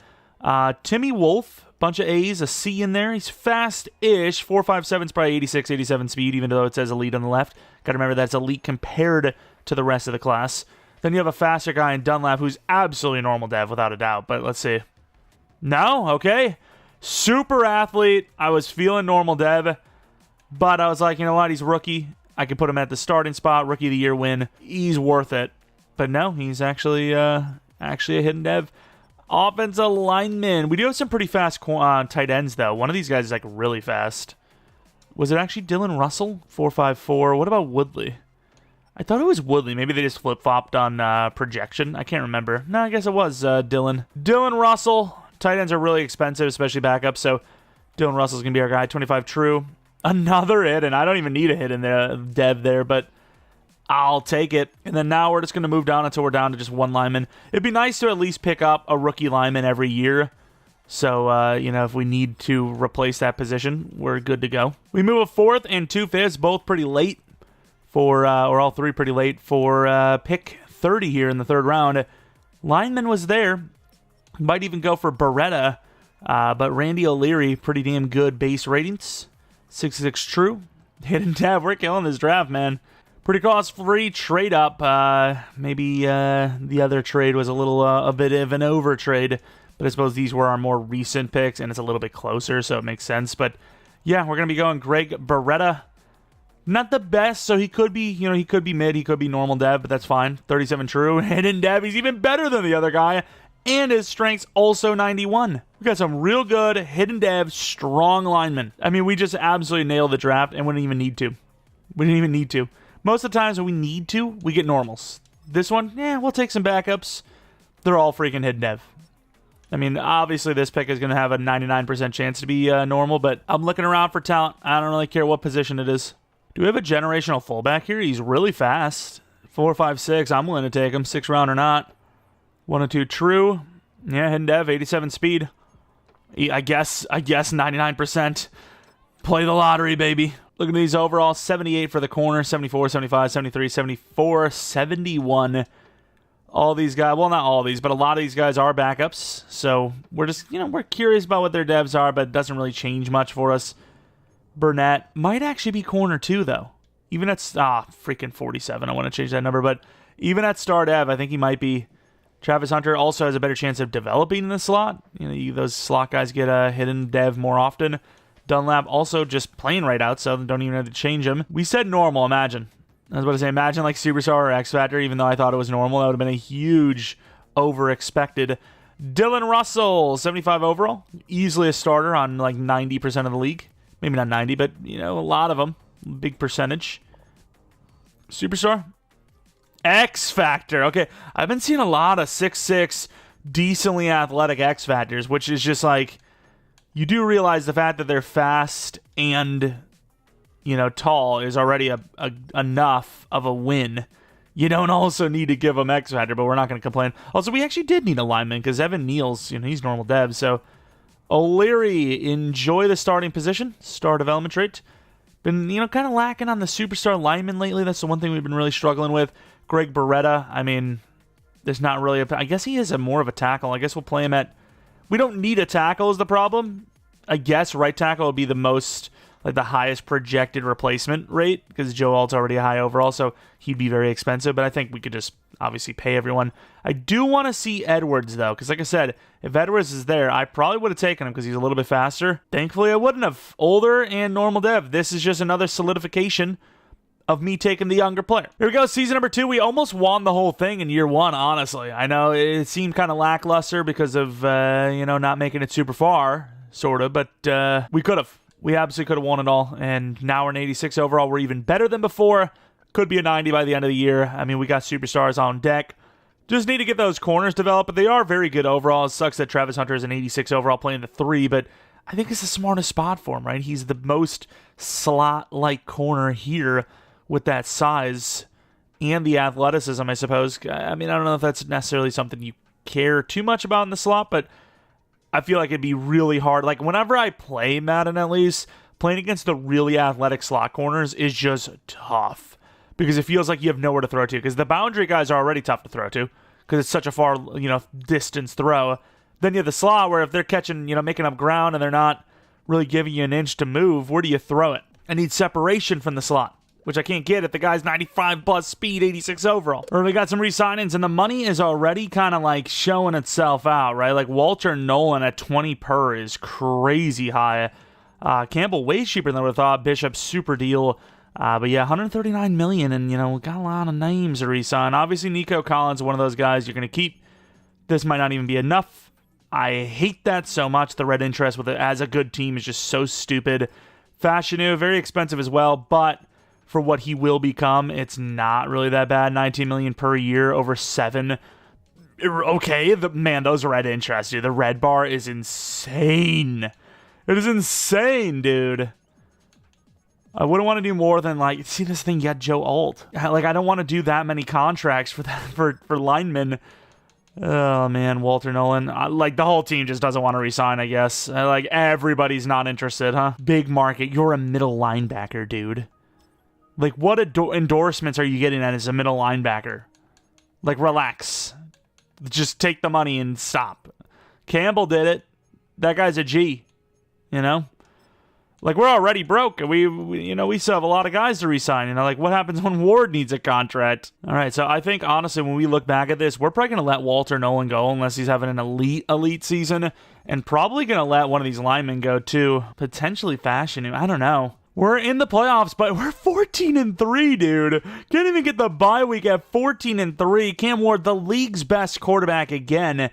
Timmy Wolf, bunch of A's, a C in there. He's fast-ish. 4.57's probably 86, 87 speed, even though it says elite on the left. Got to remember that's elite compared to the rest of the class. Then you have a faster guy in Dunlap who's absolutely normal dev, without a doubt. But let's see. No? Okay. Super athlete. I was feeling normal dev. But I was like, you know what? He's rookie. I could put him at the starting spot. Rookie of the year win. He's worth it. But no, he's actually a hidden dev. Offensive lineman. We do have some pretty fast tight ends, though. One of these guys is like really fast. Was it actually Dylan Russell? 4.54. What about Woodley? I thought it was Woodley. Maybe they just flip-flopped on projection. I can't remember. No, I guess it was Dylan. Dylan Russell. Tight ends are really expensive, especially backups, so Dylan Russell's going to be our guy. 25 true. Another hit, and I don't even need a hit in the dev there, but I'll take it. And then now we're just going to move down until we're down to just one lineman. It'd be nice to at least pick up a rookie lineman every year. So, if we need to replace that position, we're good to go. We move a 4th and 2 5ths, both pretty late or all 3 pretty late for pick 30 here in the 3rd round. Lineman was there. Might even go for Beretta, but Randy O'Leary, pretty damn good base ratings. 66 true. Hidden dev. We're killing this draft, man. Pretty cost-free trade up. Maybe the other trade was a bit of an over trade, but I suppose these were our more recent picks, and it's a little bit closer, so it makes sense. But yeah, we're gonna be going Greg Beretta. Not the best, so he could be, he could be mid, he could be normal dev, but that's fine. 37 true. Hidden dev. He's even better than the other guy. And his strength's also 91. We got some real good hidden dev, strong linemen. I mean, we just absolutely nailed the draft and we didn't even need to. We didn't even need to. Most of the times when we need to, we get normals. This one, we'll take some backups. They're all freaking hidden dev. I mean, obviously this pick is going to have a 99% chance to be normal, but I'm looking around for talent. I don't really care what position it is. Do we have a generational fullback here? He's really fast. 4.56. I'm willing to take him, 6th round or not. 1 and 2 true. Yeah, hidden dev, 87 speed. I guess 99%. Play the lottery, baby. Look at these overall. 78 for the corner, 74, 75, 73, 74, 71. All these guys, well, not all these, but a lot of these guys are backups. So we're just, we're curious about what their devs are, but it doesn't really change much for us. Burnett might actually be corner too, though. Even at, freaking 47. I want to change that number, but even at star dev, I think he might be. Travis Hunter also has a better chance of developing in the slot. Those slot guys get a hidden dev more often. Dunlap also just playing right out, so don't even have to change him. We said normal, imagine. I was about to say, imagine like Superstar or X Factor, even though I thought it was normal. That would have been a huge over expected. Dylan Russell, 75 overall. Easily a starter on like 90% of the league. Maybe not 90, but, a lot of them. Big percentage. Superstar. X Factor. Okay, I've been seeing a lot of 6'6", decently athletic X Factors, which is just like, you do realize the fact that they're fast and, tall is already enough of a win. You don't also need to give them X Factor, but we're not going to complain. Also, we actually did need a lineman because Evan Neal's, he's normal dev. So, O'Leary, enjoy the starting position. Star development trait. Been, kind of lacking on the superstar lineman lately. That's the one thing we've been really struggling with. Greg Beretta, I mean, there's not really I guess he is more of a tackle. I guess we'll play him at... We don't need a tackle is the problem. I guess right tackle would be the most... the highest projected replacement rate, because Joe Alt's already a high overall, so he'd be very expensive, but I think we could just obviously pay everyone. I do want to see Edwards, though, because like I said, if Edwards is there, I probably would have taken him because he's a little bit faster. Thankfully, I wouldn't have. Older and normal dev. This is just another solidification of me taking the younger player. Here we go, season number 2. We almost won the whole thing in year 1, honestly. I know it seemed kind of lackluster because of, not making it super far, sort of, but we could have. We absolutely could have won it all, and now we're an 86 overall. We're even better than before. Could be a 90 by the end of the year. I mean, we got superstars on deck. Just need to get those corners developed, but they are very good overall. It sucks that Travis Hunter is an 86 overall playing the 3, but I think it's the smartest spot for him, right? He's the most slot-like corner here with that size and the athleticism, I suppose. I mean, I don't know if that's necessarily something you care too much about in the slot, but I feel like it'd be really hard. Like, whenever I play Madden, at least, playing against the really athletic slot corners is just tough. Because it feels like you have nowhere to throw to. Because the boundary guys are already tough to throw to. Because it's such a far, distance throw. Then you have the slot where if they're catching, making up ground and they're not really giving you an inch to move, where do you throw it? I need separation from the slot, which I can't get if the guy's 95 plus speed, 86 overall. Or we got some re-signings, and the money is already kind of like showing itself out, right? Like Walter Nolan at 20 per is crazy high. Campbell way cheaper than I would have thought. Bishop super deal. But yeah, 139 million, and we got a lot of names to re-sign. Obviously, Nico Collins, one of those guys you're going to keep. This might not even be enough. I hate that so much. The red interest with it as a good team is just so stupid. Fashanu, very expensive as well, but for what he will become, it's not really that bad. 19 million per year over 7. Okay, those red interests, dude. The red bar is insane. It is insane, dude. I wouldn't want to do more than, see this thing, you got Joe Alt. I don't want to do that many contracts for that for linemen. Oh, man, Walter Nolan. The whole team just doesn't want to resign, I guess. Everybody's not interested, huh? Big market. You're a middle linebacker, dude. What endorsements are you getting at as a middle linebacker? Relax. Just take the money and stop. Campbell did it. That guy's a G. We're already broke. We still have a lot of guys to re-sign. What happens when Ward needs a contract? All right, so I think, honestly, when we look back at this, we're probably going to let Walter Nolan go unless he's having an elite season, and probably going to let one of these linemen go, too. Potentially Fashion. I don't know. We're in the playoffs, but we're 14-3, dude. Can't even get the bye week at 14-3. Cam Ward, the league's best quarterback again.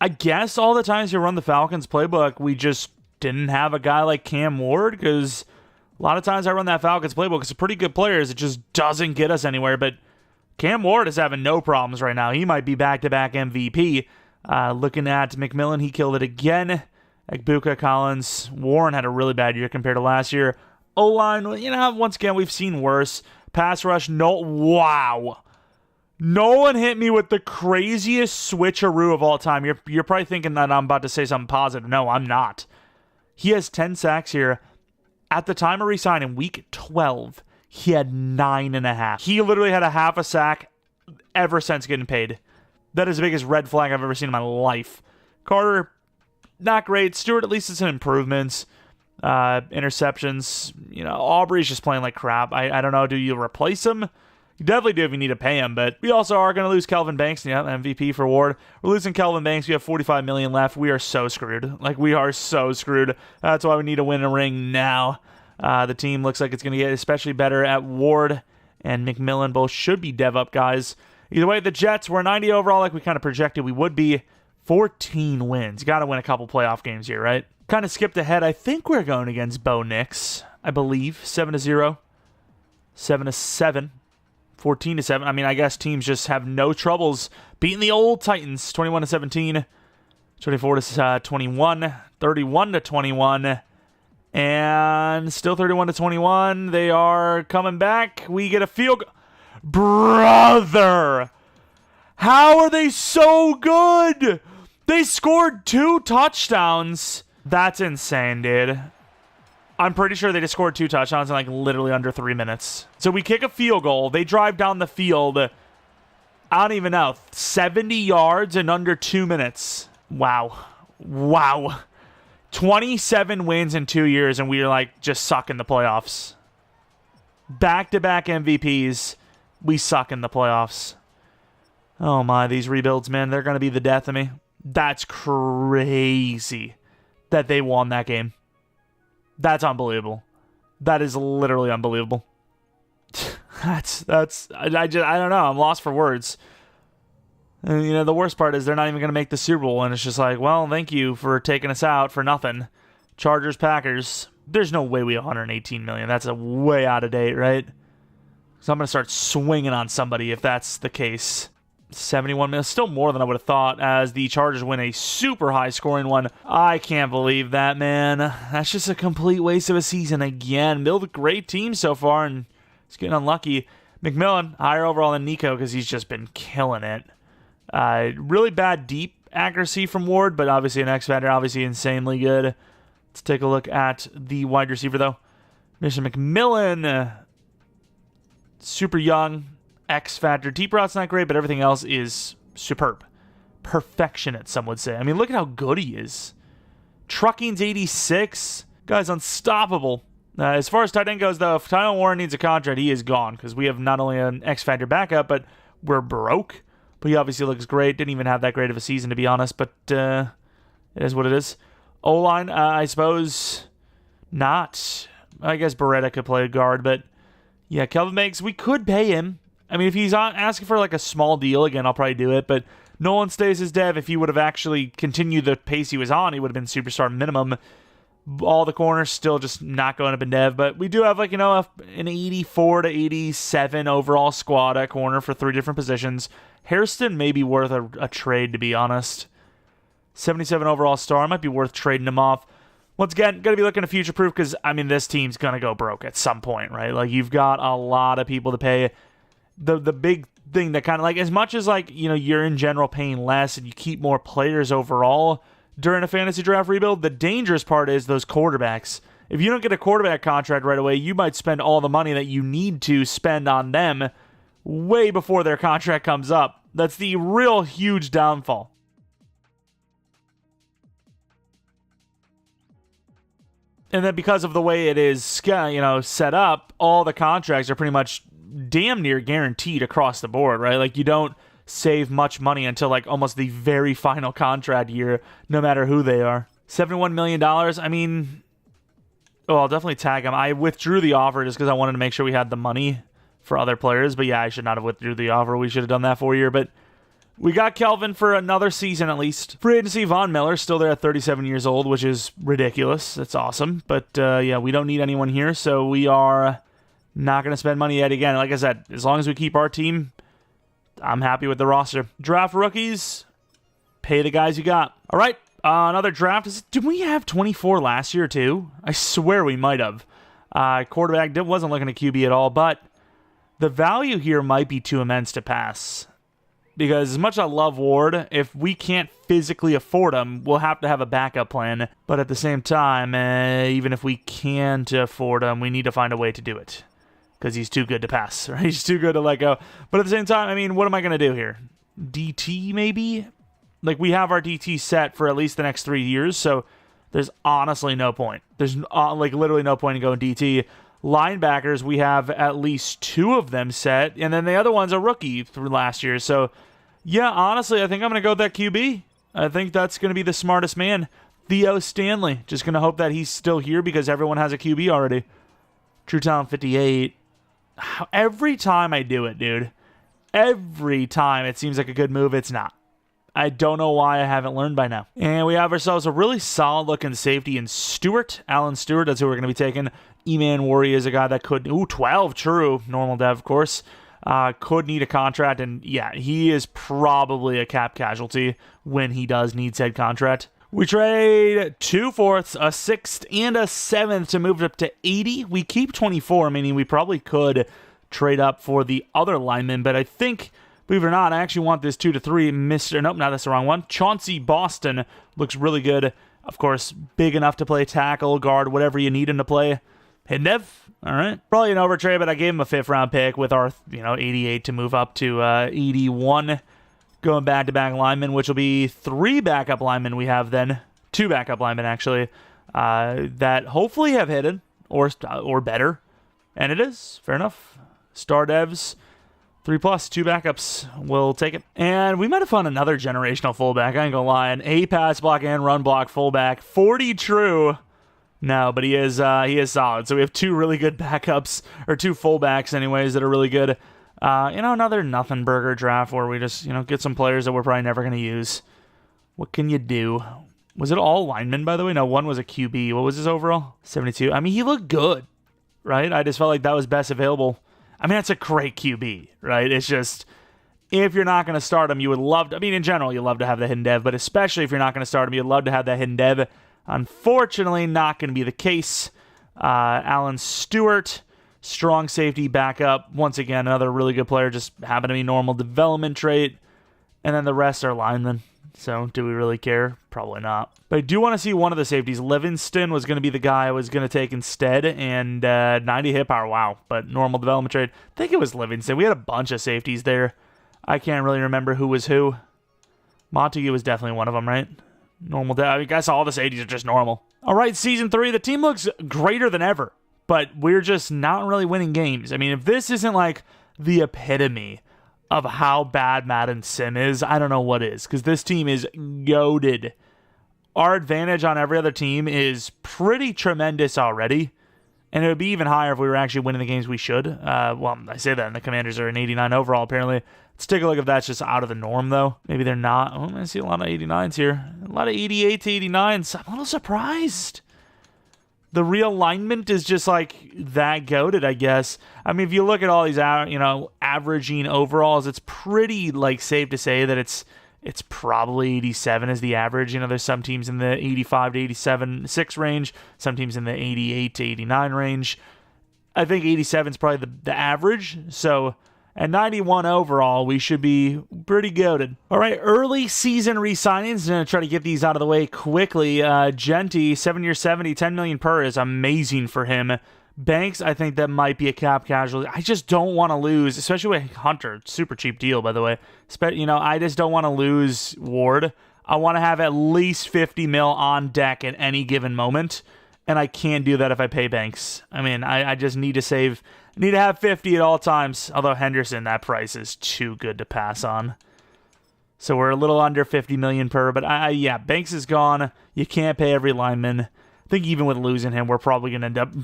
I guess all the times you run the Falcons playbook, we just didn't have a guy like Cam Ward, because a lot of times I run that Falcons playbook. It's pretty good players. It just doesn't get us anywhere, but Cam Ward is having no problems right now. He might be back-to-back MVP. Looking at McMillan, he killed it again. Ekbuka, Collins, Warren had a really bad year compared to last year. O-line, once again, we've seen worse. Pass rush, no. Wow. No one hit me with the craziest switcheroo of all time. You're probably thinking that I'm about to say something positive. No, I'm not. He has 10 sacks here. At the time of re-signing, week 12, he had 9.5. He literally had a half a sack ever since getting paid. That is the biggest red flag I've ever seen in my life. Carter, not great. Stewart, at least it's an improvements. Interceptions. Aubrey's just playing like crap. I don't know. Do you replace him? You definitely do if you need to pay him, but we also are going to lose Kelvin Banks. Yeah, MVP for Ward. We're losing Kelvin Banks. We have 45 million left. We are so screwed. We are so screwed. That's why we need to win a ring now. The team looks like it's going to get especially better at Ward and McMillan. Both should be dev up guys. Either way, the Jets were 90 overall like we kind of projected we would be. 14 wins. Got to win a couple playoff games here, right? Kind of skipped ahead. I think we're going against Bo Nix, I believe. 7-0. 7-7. 14-7. I mean, I guess teams just have no troubles beating the old Titans. 21-17. 24-21. 31-21. And still 31-21. They are coming back. We get a field goal. Brother! How are they so good? They scored 2 touchdowns. That's insane, dude. I'm pretty sure they just scored 2 touchdowns in like literally under 3 minutes. So we kick a field goal. They drive down the field. I don't even know. 70 yards in under 2 minutes. Wow. Wow. 27 wins in 2 years, and we are like just suck in the playoffs. Back-to-back MVPs. We suck in the playoffs. Oh my, these rebuilds, man, they're going to be the death of me. That's crazy that they won that game. That's unbelievable. That is literally unbelievable. I don't know. I'm lost for words. And, you know, the worst part is they're not even going to make the Super Bowl, and it's just like, well, thank you for taking us out for nothing. Chargers, Packers. There's no way we have 118 million. That's a way out of date, right? So I'm going to start swinging on somebody if that's the case. 71 million, still more than I would have thought, as the Chargers win a super high scoring one. I can't believe that, man. That's just a complete waste of a season again. Build a great team so far, and it's getting unlucky. McMillan, higher overall than Nico, because he's just been killing it. Really bad deep accuracy from Ward, but obviously an X Factor, obviously insanely good. Let's take a look at the wide receiver, though. Mr. McMillan, super young, X Factor. Deep route's not great, but everything else is superb. Perfectionate, some would say. I mean, look at how good he is. Trucking's 86. Guy's unstoppable. As far as tight end goes, though, if Tyler Warren needs a contract, he is gone, because we have not only an X Factor backup, but we're broke. But he obviously looks great. Didn't even have that great of a season, to be honest, but it is what it is. O-line, I suppose not. I guess Beretta could play a guard, but yeah, Kelvin Meggs, we could pay him. I mean, if he's asking for like a small deal, again, I'll probably do it, but Nolan stays as dev. If he would have actually continued the pace he was on, he would have been superstar minimum. All the corners still just not going up in dev, but we do have like, you know, an 84 to 87 overall squad at corner for 3 different positions. Hairston may be worth a trade, to be honest. 77 overall star, might be worth trading him off. Once again, going to be looking to future-proof because, I mean, this team's going to go broke at some point, right? Like, you've got a lot of people to pay. The big thing that kind of, like, as much as, like, you know, you're in general paying less and you keep more players overall during a fantasy draft rebuild, the dangerous part is those quarterbacks. If you don't get a quarterback contract right away, you might spend all the money that you need to spend on them way before their contract comes up. That's the real huge downfall. And then because of the way it is, you know, set up, all the contracts are pretty much damn near guaranteed across the board, right? Like, you don't save much money until, like, almost the very final contract year, no matter who they are. $71 million, I mean, oh, I'll definitely tag him. I withdrew the offer just because I wanted to make sure we had the money for other players, but yeah, I should not have withdrew the offer. We should have done that for a year, but we got Kelvin for another season at least. Free agency, Von Miller, still there at 37 years old, which is ridiculous. That's awesome. But yeah, we don't need anyone here, so we are not going to spend money yet again. Like I said, as long as we keep our team, I'm happy with the roster. Draft rookies, pay the guys you got. All right, another draft. Did we have 24 last year too? I swear we might have. Quarterback wasn't looking at QB at all, but the value here might be too immense to pass. Because as much as I love Ward, if we can't physically afford him, we'll have to have a backup plan. But at the same time, even if we can't afford him, we need to find a way to do it. Because he's too good to pass, right? He's too good to let go. But at the same time, I mean, what am I going to do here? DT, maybe? Like, we have our DT set for at least the next 3 years, so there's honestly no point. There's, like, literally no point in going DT. Linebackers, we have at least 2 of them set, and then the other one's a rookie through last year. So, yeah, honestly, I think I'm going to go with that QB. I think that's going to be the smartest man. Theo Stanley. Just going to hope that he's still here because everyone has a QB already. True Talent 58. Every time I do it, dude, every time it seems like a good move, it's not. I don't know why I haven't learned by now. And we have ourselves a really solid-looking safety in Stewart. Alan Stewart, that's who we're going to be taking. E-Man Worry is a guy that could... 12, true. Normal dev, of course. Could need a contract, and yeah, he is probably a cap casualty when he does need said contract. We trade 2 fourths, a 6th, and a 7th to move it up to 80. We keep 24, meaning we probably could trade up for the other lineman, but I think... Believe it or not, I actually want this 2 to 3. Nope, no, that's the wrong one. Chauncey Boston looks really good. Of course, big enough to play tackle, guard, whatever you need him to play. Hindev, all right. Probably an overtrade, but I gave him a 5th-round pick with our 88 to move up to 81. Going back-to-back linemen, which will be 3 backup linemen we have then. 2 backup linemen, actually, that hopefully have hit it or better. And it is. Fair enough. Star devs. 3+, 2 backups. We'll take it. And we might have found another generational fullback. I ain't gonna lie. An A pass block and run block fullback. 40 true. No, but he is solid. So we have 2 really good backups, or 2 fullbacks anyways, that are really good. Another nothing burger draft where we just, get some players that we're probably never going to use. What can you do? Was it all linemen, by the way? No, one was a QB. What was his overall? 72. I mean, he looked good, right? I just felt like that was best available. I mean, that's a great QB, right? It's just, if you're not going to start him, you would love to, I mean, in general, you love to have the hidden dev, but especially if you're not going to start him, you'd love to have that hidden dev. Unfortunately, not going to be the case. Alan Stewart, strong safety backup. Once again, another really good player, just happened to be normal development trait. And then the rest are linemen. So, do we really care? Probably not. But I do want to see one of the safeties. Livingston was going to be the guy I was going to take instead, and 90 hit power, wow. But normal development trade, I think it was Livingston. We had a bunch of safeties there. I can't really remember who was who. Montague was definitely one of them, right? Normal, I guess all the safeties are just normal. All right, Season 3, the team looks greater than ever, but we're just not really winning games. I mean, if this isn't like the epitome of how bad Madden Sim is, I don't know what is, because this team is goated. Our advantage on every other team is pretty tremendous already, and it would be even higher if we were actually winning the games we should. Well, I say that, and the Commanders are an 89 overall, apparently. Let's take a look if that's just out of the norm, though. Maybe they're not. Oh, I see a lot of 89s here. A lot of 88 to 89s. I'm a little surprised. The realignment is just like that goated, I guess. I mean, if you look at all these, averaging overalls, it's pretty safe to say that it's probably 87 is the average. There's some teams in the 85 to 87 6 range, some teams in the 88 to 89 range. I think 87 is probably the average. So at 91 overall, we should be pretty goated. All right, early season re-signings. I'm going to try to get these out of the way quickly. Genty, 7-year 70, 10 million per is amazing for him. Banks, I think that might be a cap casualty. I just don't want to lose, especially with Hunter. Super cheap deal, by the way. I just don't want to lose Ward. I want to have at least 50 mil on deck at any given moment, and I can't do that if I pay Banks. I mean, I just need to save... I need to have 50 at all times. Although Henderson, that price is too good to pass on. So we're a little under 50 million per. But yeah, Banks is gone. You can't pay every lineman. I think even with losing him, we're probably going to end up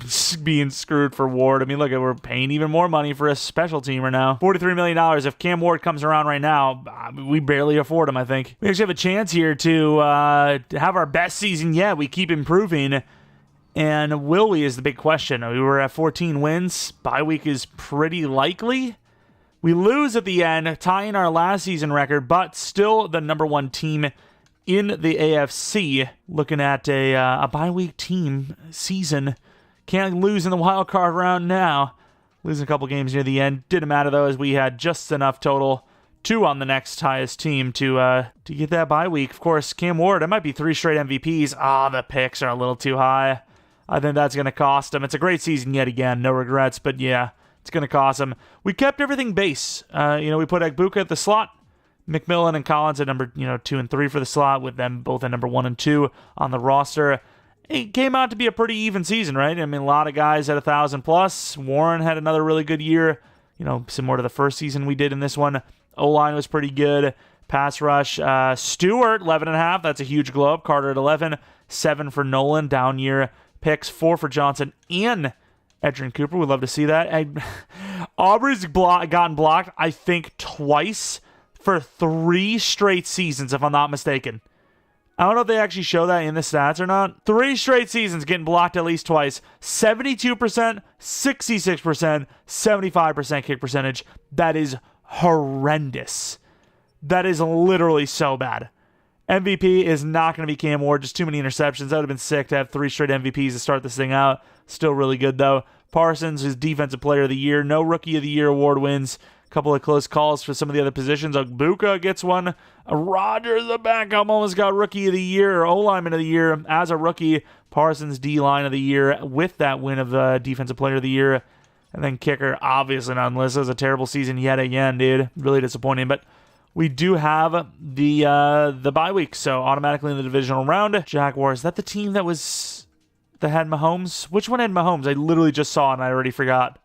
being screwed for Ward. I mean, look, we're paying even more money for a special teamer now. $43 million. If Cam Ward comes around right now, we barely afford him, I think. We actually have a chance here to have our best season yet. We keep improving. And will we is the big question. We were at 14 wins. Bye week is pretty likely. We lose at the end, tying our last season record, but still the number 1 team in the AFC. Looking at a bye week team season. Can't lose in the wild card round now. Losing a couple games near the end. Didn't matter though, as we had just enough total. 2 on the next highest team to get that bye week. Of course, Cam Ward, it might be 3 straight MVPs. The picks are a little too high. I think that's going to cost him. It's a great season yet again. No regrets, but yeah, it's going to cost him. We kept everything base. We put Egbuka at the slot. McMillan and Collins at number 2 and 3 for the slot, with them both at number 1 and 2 on the roster. It came out to be a pretty even season, right? I mean, a lot of guys had 1,000 plus. Warren had another really good year, similar to the first season we did in this one. O-line was pretty good. Pass rush. Stewart, 11.5. That's a huge glow up. Carter at 11. 7 for Nolan, down year. Picks 4 for Johnson and Edrin Cooper. We'd love to see that. Aubrey's gotten blocked, I think, twice for 3 straight seasons, if I'm not mistaken. I don't know if they actually show that in the stats or not. 3 straight seasons getting blocked at least twice. 72%, 66%, 75% kick percentage. That is horrendous. That is literally so bad. MVP is not going to be Cam Ward. Just too many interceptions. That would have been sick to have 3 straight MVPs to start this thing out. Still really good, though. Parsons is Defensive Player of the Year. No Rookie of the Year award wins. A couple of close calls for some of the other positions. Ogbuka gets one. Rodgers, the backup, almost got Rookie of the Year or O-Lineman of the Year as a rookie. Parsons, D-Line of the Year with that win of Defensive Player of the Year. And then kicker, obviously not on the list. It was a terrible season yet again, dude. Really disappointing. But we do have the bye week, so automatically in the divisional round. Jaguars, is that the team that had Mahomes? Which one had Mahomes? I literally just saw it and I already forgot.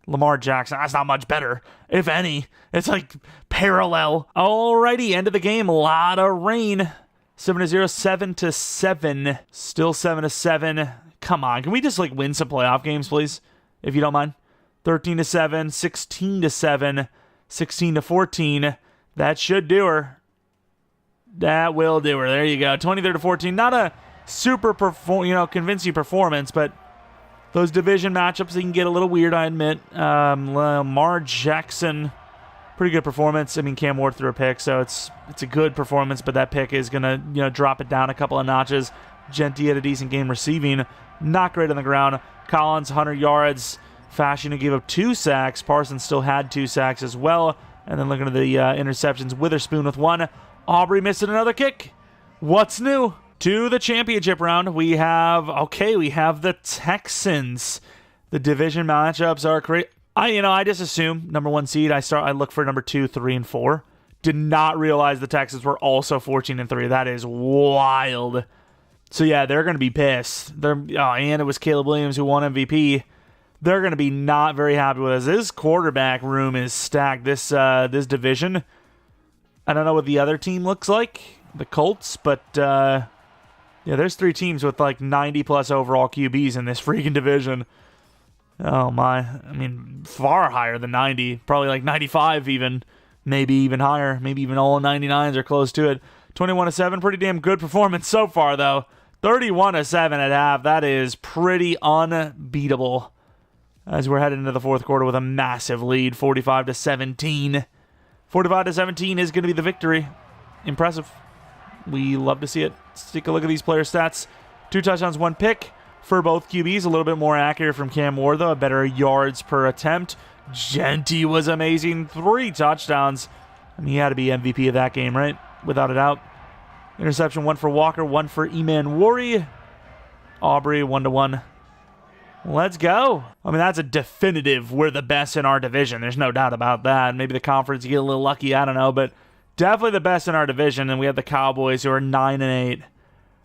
Lamar Jackson. That's not much better, if any. It's like parallel. Alrighty, end of the game. A lot of rain. 7-0, 7-7. Still 7-7. Come on, can we just win some playoff games, please? If you don't mind. 13-7, 16-7, 16-14. That should do her. That will do her. There you go. 23-14. Not a super convincing performance, but those division matchups, they can get a little weird, I admit. Lamar Jackson, pretty good performance. I mean, Cam Ward threw a pick, so it's a good performance, but that pick is going to drop it down a couple of notches. Genty had a decent game receiving. Not great on the ground. Collins, 100 yards. Fashion, who gave up 2 sacks. Parsons still had 2 sacks as well. And then looking at the interceptions, Witherspoon with 1. Aubrey missing another kick. What's new? To the championship round, we have the Texans. The division matchups are great. I just assume number 1 seed. I look for number 2, 3, and 4. Did not realize the Texans were also 14-3. That is wild. So yeah, they're going to be pissed. And it was Caleb Williams who won MVP. They're going to be not very happy with us. This quarterback room is stacked. This division. I don't know what the other team looks like, the Colts, but yeah, there's 3 teams with 90-plus overall QBs in this freaking division. Oh my. I mean, far higher than 90. Probably 95 even. Maybe even higher. Maybe even all 99s are close to it. 21-7, pretty damn good performance so far, though. 31-7 at half. That is pretty unbeatable. As we're heading into the fourth quarter with a massive lead, 45-17. 45-17 is going to be the victory. Impressive. We love to see it. Let's take a look at these player stats. 2 touchdowns, 1 pick for both QBs. A little bit more accurate from Cam Ward, though. Better yards per attempt. Genty was amazing. 3 touchdowns. I mean, he had to be MVP of that game, right? Without a doubt. Interception, 1 for Walker, 1 for Eman Wari. Aubrey, 1-1. Let's go. I mean, that's a definitive we're the best in our division. There's no doubt about that. Maybe the conference get a little lucky, I don't know, but definitely the best in our division, and we have the Cowboys who are 9-8.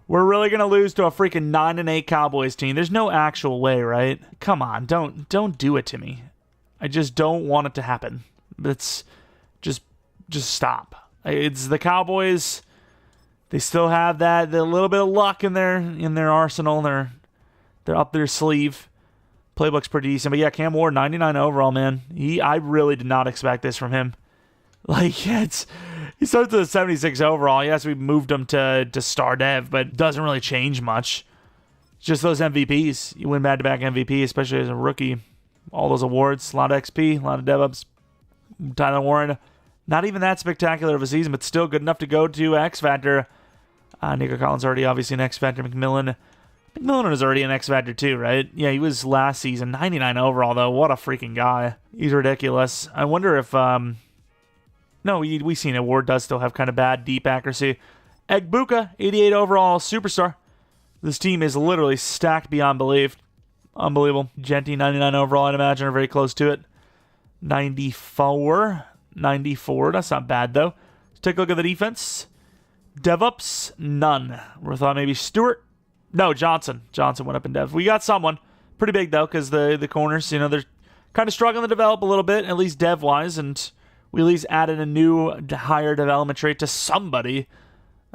We're really going to lose to a freaking 9-8 Cowboys team. There's no actual way, right? Come on, don't do it to me. I just don't want it to happen. It's just stop. It's the Cowboys. They still have the little bit of luck in their arsenal. They're up their sleeve. Playbook's pretty decent. But yeah, Cam Ward, 99 overall, man. I really did not expect this from him. He starts with a 76 overall. Yes, we moved him to star dev, but it doesn't really change much. Just those MVPs. You win back-to-back MVP, especially as a rookie. All those awards, a lot of XP, a lot of dev-ups. Tyler Warren, not even that spectacular of a season, but still good enough to go to X Factor. Nico Collins already obviously an X Factor. McMillan was already an X Factor too, right? Yeah, he was last season. 99 overall, though. What a freaking guy. He's ridiculous. I wonder if... No, we've seen it. Ward does still have kind of bad deep accuracy. Egbuka, 88 overall, superstar. This team is literally stacked beyond belief. Unbelievable. Genty, 99 overall, I'd imagine, are very close to it. 94. That's not bad, though. Let's take a look at the defense. DevUps, none. We thought maybe Stewart. No, Johnson. Johnson went up in dev. We got someone. Pretty big, though, because the corners, they're kind of struggling to develop a little bit, at least dev-wise, and we at least added a new higher development trait to somebody.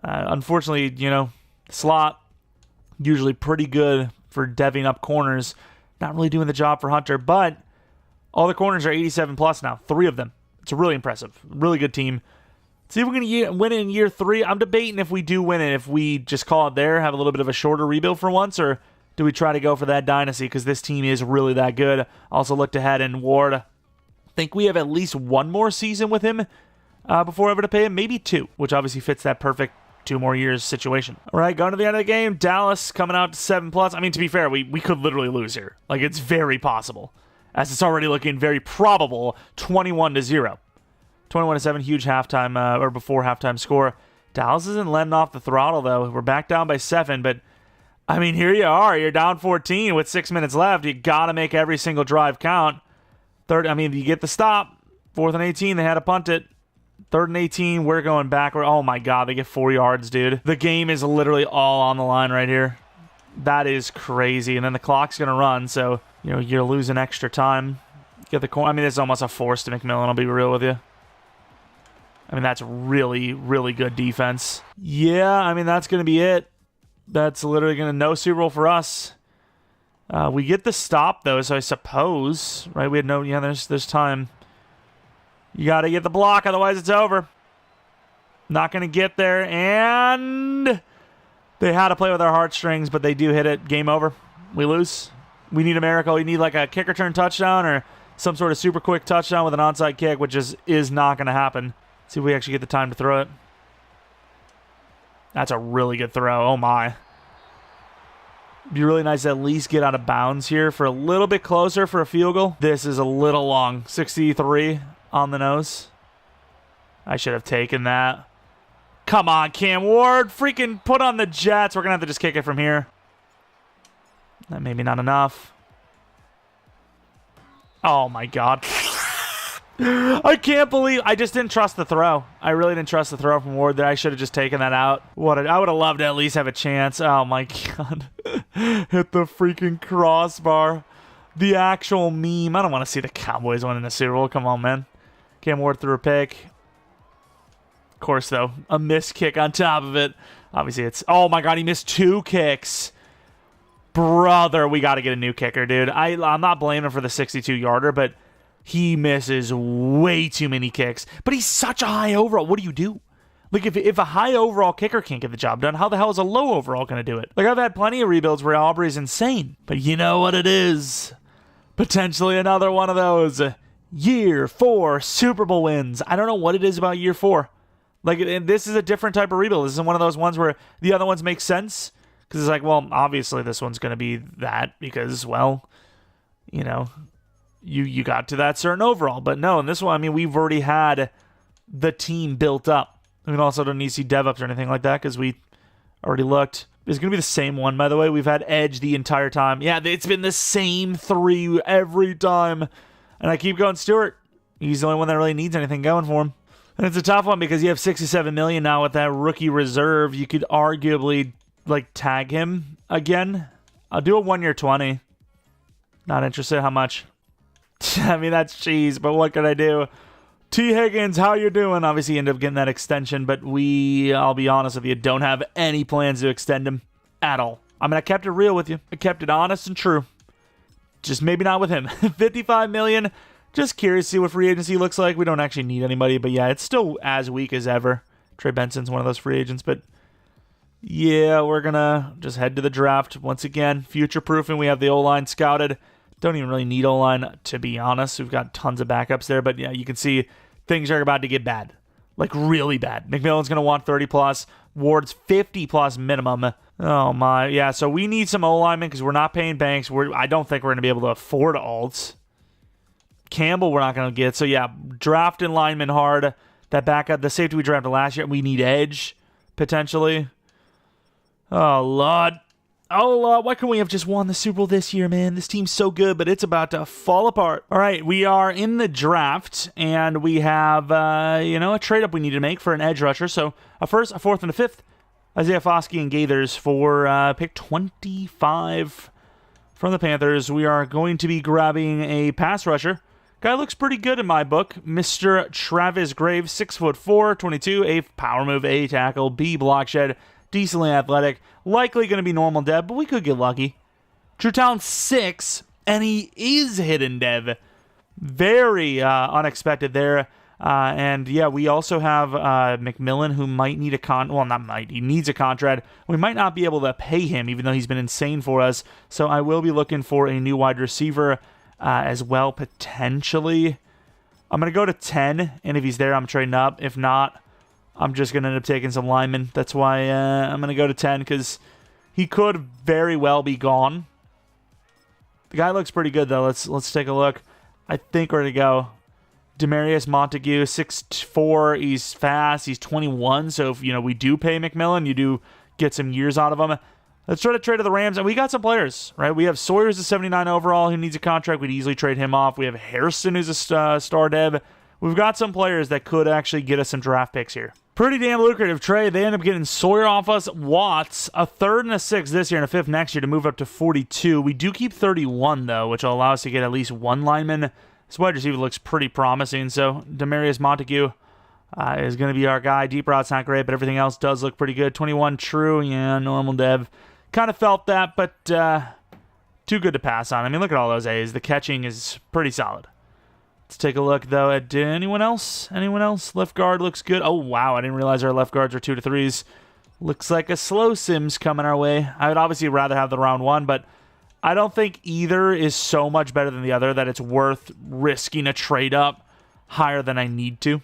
Unfortunately, slot, usually pretty good for deving up corners. Not really doing the job for Hunter, but All the corners are 87 plus now. 3 of them. It's really impressive. Really good team. See if we're going to win it in year 3. I'm debating if we do win it, if we just call it there, have a little bit of a shorter rebuild for once, or do we try to go for that dynasty because this team is really that good. Also looked ahead and Ward. I think we have at least 1 more season with him before ever to pay him. Maybe 2, which obviously fits that perfect 2 more years situation. All right, going to the end of the game. Dallas coming out to 7 plus. I mean, to be fair, we could literally lose here. Like, it's very possible, as it's already looking very probable. 21-0. 21-7, huge halftime or before halftime score. Dallas isn't letting off the throttle, though. We're back down by 7, but I mean, here you are. You're down 14 with 6 minutes left. You got to make every single drive count. You get the stop. 4th and 18, they had to punt it. 3rd and 18, we're going backward. Oh my God, they get 4 yards, dude. The game is literally all on the line right here. That is crazy. And then the clock's going to run, so you're losing extra time. Get the corner. I mean, this is almost a force to McMillan, I'll be real with you. I mean, that's really, really good defense. Yeah, I mean, that's going to be it. That's literally going to no Super Bowl for us. We get the stop, though, so I suppose, right? We had no, yeah, there's time. You got to get the block, otherwise it's over. Not going to get there, and they had to play with our heartstrings, but they do hit it. Game over. We lose. We need a miracle. We need like a kick return touchdown or some sort of super quick touchdown with an onside kick, which is not going to happen. See if we actually get the time to throw it. That's a really good throw. Oh, my. Be really nice to at least get out of bounds here for a little bit closer for a field goal. This is a little long. 63 on the nose. I should have taken that. Come on, Cam Ward. Freaking put on the Jets. We're going to have to just kick it from here. That maybe not enough. Oh, my God. I can't believe I just didn't trust the throw. I really didn't trust the throw from Ward there. I should have just taken that out. I would have loved to at least have a chance. Oh my God. Hit the freaking crossbar. The actual meme. I don't want to see the Cowboys winning the Super Bowl. Come on, man. Cam Ward threw a pick. Of course, though, a missed kick on top of it. Obviously, it's... Oh my God, he missed 2 kicks. Brother, we got to get a new kicker, dude. I'm not blaming him for the 62-yarder, but he misses way too many kicks. But he's such a high overall. What do you do? Like, if a high overall kicker can't get the job done, how the hell is a low overall going to do it? Like, I've had plenty of rebuilds where Aubrey's insane. But you know what it is? Potentially another one of those year 4 Super Bowl wins. I don't know what it is about year 4. Like, this is a different type of rebuild. This isn't one of those ones where the other ones make sense. Because it's like, well, obviously this one's going to be that because, well, you got to that certain overall. But no, in this one, I mean, we've already had the team built up. We also don't need to see dev ups or anything like that because we already looked. It's going to be the same one, by the way. We've had Edge the entire time. Yeah, it's been the same 3 every time. And I keep going Stewart. He's the only one that really needs anything going for him. And it's a tough one because you have $67 million now with that rookie reserve. You could arguably tag him again. I'll do a 1-year 20. Not interested. How much? I mean, that's cheese, but what can I do? T. Higgins, how you doing? Obviously, you end up getting that extension, but I'll be honest with you, don't have any plans to extend him at all. I mean, I kept it real with you. I kept it honest and true. Just maybe not with him. $55 million. Just curious to see what free agency looks like. We don't actually need anybody, but yeah, it's still as weak as ever. Trey Benson's one of those free agents, but yeah, we're going to just head to the draft. Once again, future-proofing. We have the O-line scouted. Don't even really need O-line, to be honest. We've got tons of backups there, but yeah, you can see things are about to get bad. Like, really bad. McMillan's going to want 30+. Ward's 50+ minimum. Oh, my. Yeah, so we need some O-linemen because we're not paying Banks. I don't think we're going to be able to afford alts. Campbell, we're not going to get. So, yeah, drafting linemen hard. That backup, the safety we drafted last year, we need edge, potentially. Oh, Lord. Oh, Lord, why couldn't we have just won the Super Bowl this year, man? This team's so good, but it's about to fall apart. All right, we are in the draft, and we have, a trade-up we need to make for an edge rusher. So, a first, a 4th, and a 5th. Isaiah Foskey and Gaithers for pick 25 from the Panthers. We are going to be grabbing a pass rusher. Guy looks pretty good in my book. Mr. Travis Graves, 6'4", 22, A power move, A tackle, B block shed. Decently athletic. Likely going to be normal dev, but we could get lucky. True talent 6, and he is hidden dev. Very unexpected there. And yeah, we also have McMillan, who might need he needs a contract. We might not be able to pay him, even though he's been insane for us. So I will be looking for a new wide receiver as well, potentially. I'm going to go to 10, and if he's there, I'm trading up. If not, I'm just going to end up taking some linemen. That's why I'm going to go to 10, because he could very well be gone. The guy looks pretty good, though. Let's take a look. I think we're going to go. Demarius Montague, 6'4", he's fast, he's 21, so if we do pay McMillan, you do get some years out of him. Let's try to trade to the Rams, and we got some players, right? We have Sawyer's a 79 overall who needs a contract. We'd easily trade him off. We have Hairston, who's a star dev. We've got some players that could actually get us some draft picks here. Pretty damn lucrative trade. They end up getting Sawyer off us, Watts, a 3rd and a 6th this year and a 5th next year to move up to 42. We do keep 31, though, which will allow us to get at least one lineman. This wide receiver looks pretty promising, so Demarius Montague is going to be our guy. Deep route's not great, but everything else does look pretty good. 21 true, yeah, normal dev. Kind of felt that, but too good to pass on. I mean, look at all those A's. The catching is pretty solid. Let's take a look, though, at anyone else? Anyone else? Left guard looks good. Oh, wow, I didn't realize our left guards are 2 to 3s. Looks like a slow Sims coming our way. I would obviously rather have the round 1, but I don't think either is so much better than the other that it's worth risking a trade up higher than I need to.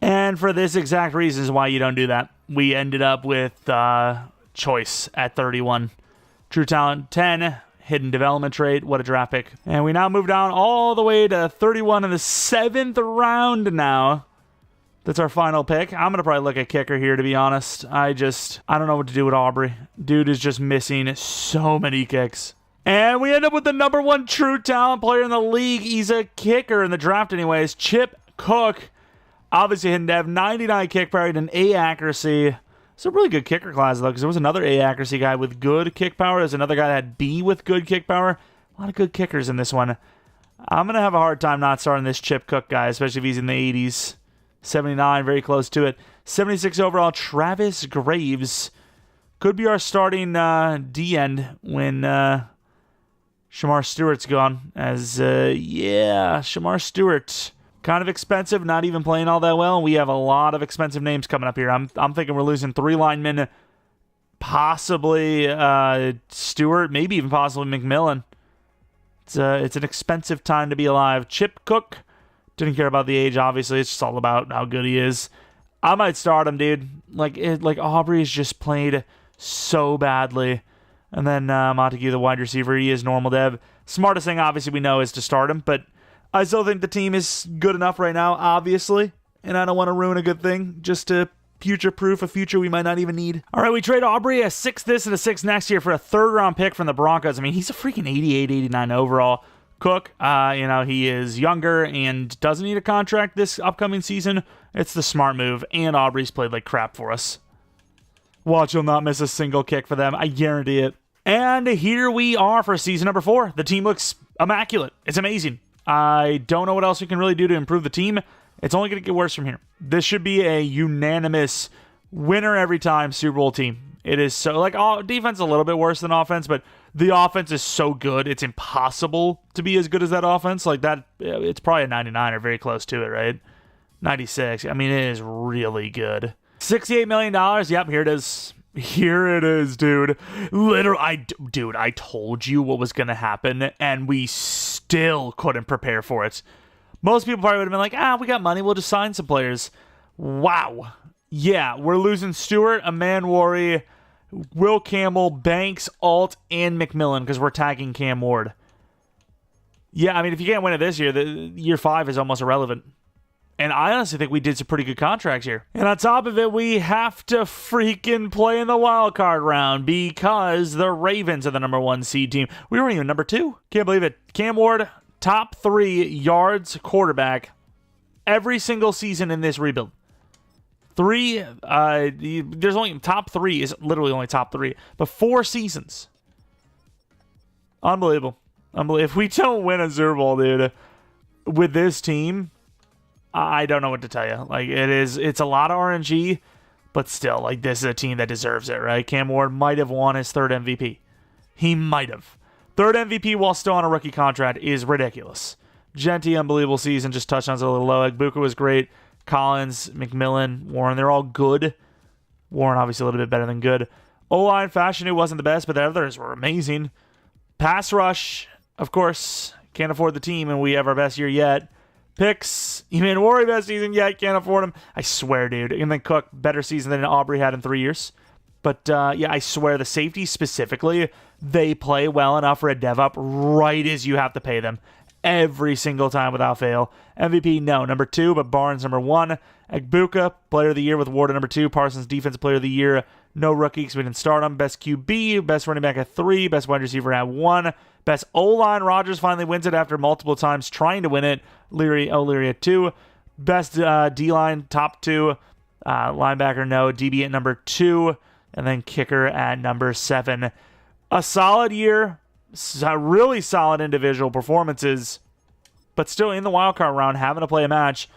And for this exact reason is why you don't do that. We ended up with Choice at 31. True talent 10. Hidden development trait. What a draft pick. And we now move down all the way to 31 in the 7th round now. That's our final pick. I'm going to probably look at kicker here, to be honest. I don't know what to do with Aubrey. Dude is just missing so many kicks. And we end up with the number 1 true talent player in the league. He's a kicker in the draft anyways. Chip Cook. Obviously hidden dev. 99 kick power and an A accuracy. It's a really good kicker class, though, because there was another A accuracy guy with good kick power. There's another guy that had B with good kick power. A lot of good kickers in this one. I'm going to have a hard time not starting this Chip Cook guy, especially if he's in the 80s. 79, very close to it. 76 overall, Travis Graves. Could be our starting D-end when Shamar Stewart's gone. Shamar Stewart. Kind of expensive, not even playing all that well. We have a lot of expensive names coming up here. I'm thinking we're losing 3 linemen, possibly Stewart, maybe even possibly McMillan. It's an expensive time to be alive. Chip Cook, didn't care about the age, obviously. It's just all about how good he is. I might start him, dude. Like Aubrey's just played so badly. And then Montague, the wide receiver, he is normal dev. Smartest thing, obviously, we know is to start him, but I still think the team is good enough right now, obviously, and I don't want to ruin a good thing just to future-proof a future we might not even need. All right, we trade Aubrey a 6th this and a 6th next year for a 3rd-round pick from the Broncos. I mean, he's a freaking 88, 89 overall. Cook, he is younger and doesn't need a contract this upcoming season. It's the smart move, and Aubrey's played like crap for us. Watch, you'll not miss a single kick for them. I guarantee it. And here we are for season number 4. The team looks immaculate. It's amazing. I don't know what else we can really do to improve the team. It's only going to get worse from here. This should be a unanimous winner every time Super Bowl team. It is so, defense is a little bit worse than offense, but the offense is so good, it's impossible to be as good as that offense. Like that, it's probably a 99 or very close to it, right? 96. I mean, it is really good. $68 million. Yep, here it is. Here it is, dude. Literally, I told you what was going to happen, and we still couldn't prepare for it. Most people probably would have been like, we got money, we'll just sign some players. Wow. Yeah, we're losing Stewart, Amanwari, Will Campbell, Banks, Alt, and McMillan because we're tagging Cam Ward. Yeah, I mean, if you can't win it this year, the year 5 is almost irrelevant. And I honestly think we did some pretty good contracts here. And on top of it, we have to freaking play in the wild card round because the Ravens are the number 1 seed team. We weren't even number 2. Can't believe it. Cam Ward, top 3 yards quarterback every single season in this rebuild. There's only top 3 is literally only top 3, but 4 seasons. Unbelievable. If we don't win a Super Bowl, dude, with this team, I don't know what to tell you. It's a lot of RNG, but still, this is a team that deserves it, right? Cam Ward might have won his 3rd MVP. He might have. 3rd MVP while still on a rookie contract is ridiculous. Genty, unbelievable season. Just touchdowns a little low. Buka was great. Collins, McMillan, Warren, they're all good. Warren obviously a little bit better than good. O-line, Fashanu wasn't the best, but the others were amazing. Pass rush, of course, can't afford the team, and we have our best year yet. Picks, even Warrior best season yet, can't afford him. I swear, dude. And then Cook, better season than Aubrey had in 3 years. But, yeah, I swear, the safeties specifically, they play well enough for a dev up right as you have to pay them. Every single time without fail. MVP, no. Number 2, but Barnes, number 1. Egbuka, player of the year with Ward at number 2. Parsons, defensive player of the year. No rookie because we didn't start him. Best QB, best running back at 3. Best wide receiver at 1. Best O-line, Rodgers finally wins it after multiple times trying to win it. O'Leary at 2. Best D-line, top 2. Linebacker, no. DB at number 2. And then kicker at number 7. A solid year. Really solid individual performances. But still in the wildcard round, having to play a match.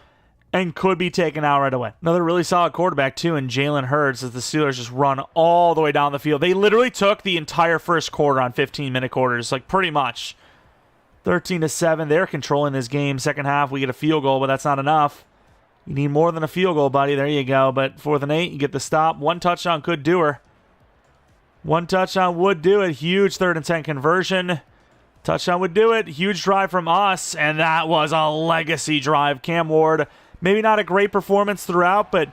And could be taken out right away. Another really solid quarterback, too, in Jalen Hurts, as the Steelers just run all the way down the field. They literally took the entire first quarter on 15-minute quarters, like pretty much. 13-7, they're controlling this game. Second half, we get a field goal, but that's not enough. You need more than a field goal, buddy. There you go. But 4th and 8, you get the stop. 1 touchdown could do her. 1 touchdown would do it. Huge 3rd and 10 conversion. Touchdown would do it. Huge drive from us, and that was a legacy drive. Cam Ward, maybe not a great performance throughout, but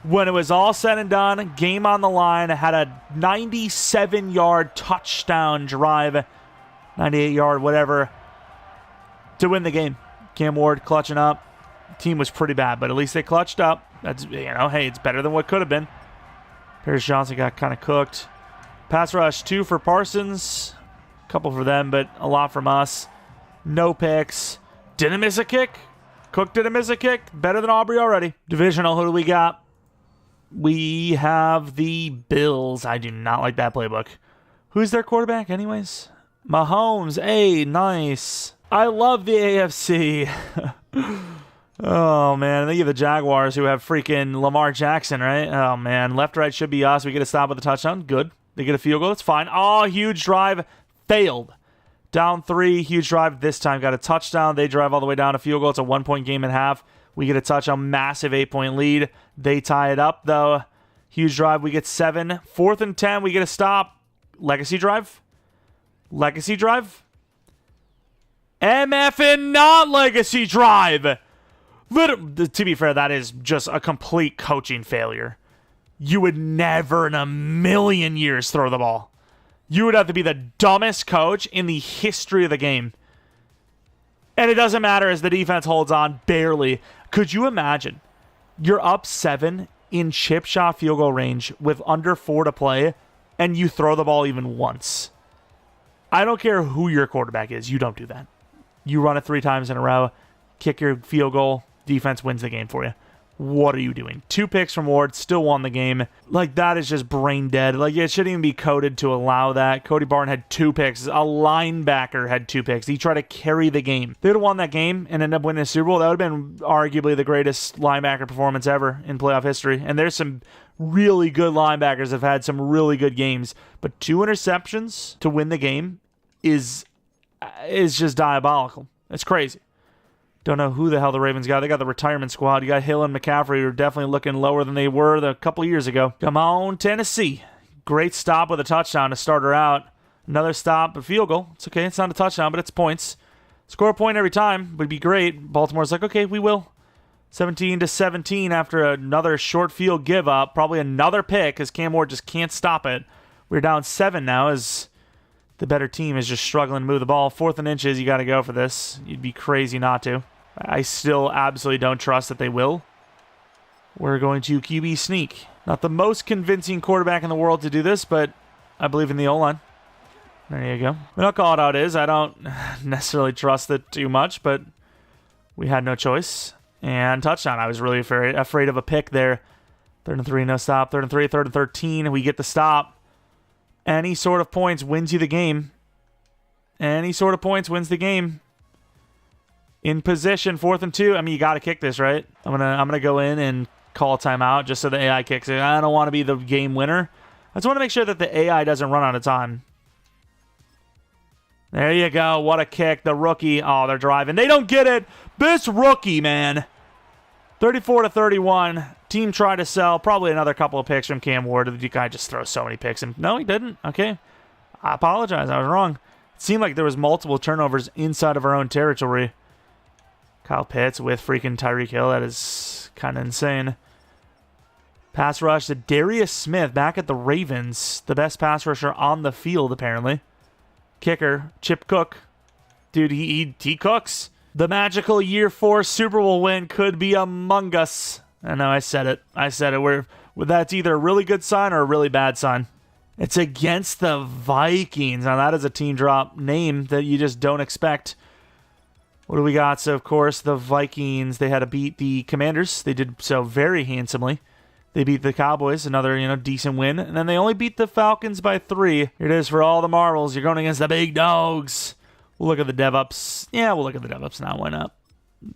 when it was all said and done, game on the line, had a 97-yard touchdown drive, 98-yard, whatever, to win the game. Cam Ward clutching up. Team was pretty bad, but at least they clutched up. That's, hey, it's better than what could have been. Paris Johnson got kind of cooked. Pass rush 2 for Parsons. A couple for them, but a lot from us. No picks. Didn't miss a kick. Cook didn't miss a kick. Better than Aubrey already. Divisional, who do we got? We have the Bills. I do not like that playbook. Who's their quarterback anyways? Mahomes. Hey, nice. I love the AFC. Oh, man. And then you have the Jaguars who have freaking Lamar Jackson, right? Oh, man. Left, right should be us. We get a stop with a touchdown. Good. They get a field goal. That's fine. Oh, huge drive. Failed. Down 3. Huge drive. This time got a touchdown. They drive all the way down a field goal. It's a 1-point game and a half. We get a touchdown. Massive 8-point lead. They tie it up, though. Huge drive. We get 7. 4th and 10. We get a stop. Legacy drive. Legacy drive. MF and not legacy drive. To be fair, that is just a complete coaching failure. You would never in a million years throw the ball. You would have to be the dumbest coach in the history of the game. And it doesn't matter as the defense holds on barely. Could you imagine? You're up 7 in chip shot field goal range with under 4 to play, and you throw the ball even once. I don't care who your quarterback is. You don't do that. You run it 3 times in a row, kick your field goal, defense wins the game for you. What are you doing? 2 picks from Ward, still won the game. Like, that is just brain dead. Like, it shouldn't even be coded to allow that. Cody Barton had 2 picks. A linebacker had 2 picks. He tried to carry the game. They would have won that game and ended up winning a Super Bowl. That would have been arguably the greatest linebacker performance ever in playoff history. And there's some really good linebackers that have had some really good games. But 2 interceptions to win the game is just diabolical. It's crazy. Don't know who the hell the Ravens got. They got the retirement squad. You got Hill and McCaffrey, who are definitely looking lower than they were a couple years ago. Come on, Tennessee. Great stop with a touchdown to start her out. Another stop, a field goal. It's okay. It's not a touchdown, but it's points. Score a point every time would be great. Baltimore's like, okay, we will. 17-17 after another short field give up. Probably another pick because Cam Ward just can't stop it. We're down 7 now as the better team is just struggling to move the ball. 4th and inches, you got to go for this. You'd be crazy not to. I still absolutely don't trust that they will. We're going to QB sneak. Not the most convincing quarterback in the world to do this, but I believe in the O-line. There you go. I'll call it how it is. I don't necessarily trust it too much, but we had no choice. And touchdown. I was really afraid of a pick there. 3rd and 3, no stop. 3rd and 3, 3rd and 13. We get the stop. Any sort of points wins you the game. Any sort of points wins the game. In position, 4th and 2. I mean, you got to kick this, right? I'm gonna go in and call a timeout just so the AI kicks it. I don't want to be the game winner. I just want to make sure that the AI doesn't run out of time. There you go. What a kick. The rookie. Oh, they're driving. They don't get it. This rookie, man. 34-31. Team tried to sell. Probably another couple of picks from Cam Ward. The guy just throws so many picks. And no, he didn't. Okay. I apologize. I was wrong. It seemed like there was multiple turnovers inside of our own territory. Kyle Pitts with freaking Tyreek Hill. That is kind of insane. Pass rush to Darius Smith back at the Ravens. The best pass rusher on the field, apparently. Kicker, Chip Cook. Dude, he cooks. The magical Year 4 Super Bowl win could be among us. I know, I said it. That's either a really good sign or a really bad sign. It's against the Vikings. Now, that is a team drop name that you just don't expect. What do we got? So, of course, the Vikings, they had to beat the Commanders. They did so very handsomely. They beat the Cowboys, another, decent win. And then they only beat the Falcons by 3. Here it is for all the marbles. You're going against the big dogs. We'll look at the dev-ups. Yeah, we'll look at the dev-ups now. Why not?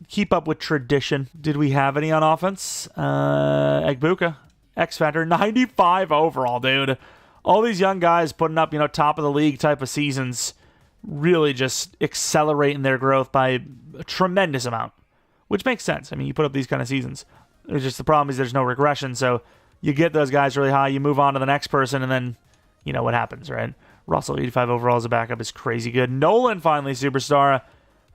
Keep up with tradition. Did we have any on offense? Egbuka. X-Factor. 95 overall, dude. All these young guys putting up, top of the league type of seasons, really just accelerating their growth by a tremendous amount, which makes sense. I mean, you put up these kind of seasons. It's just the problem is there's no regression, so you get those guys really high, you move on to the next person, and then you know what happens, right? Russell, 85 overall as a backup is crazy good. Nolan, finally, superstar.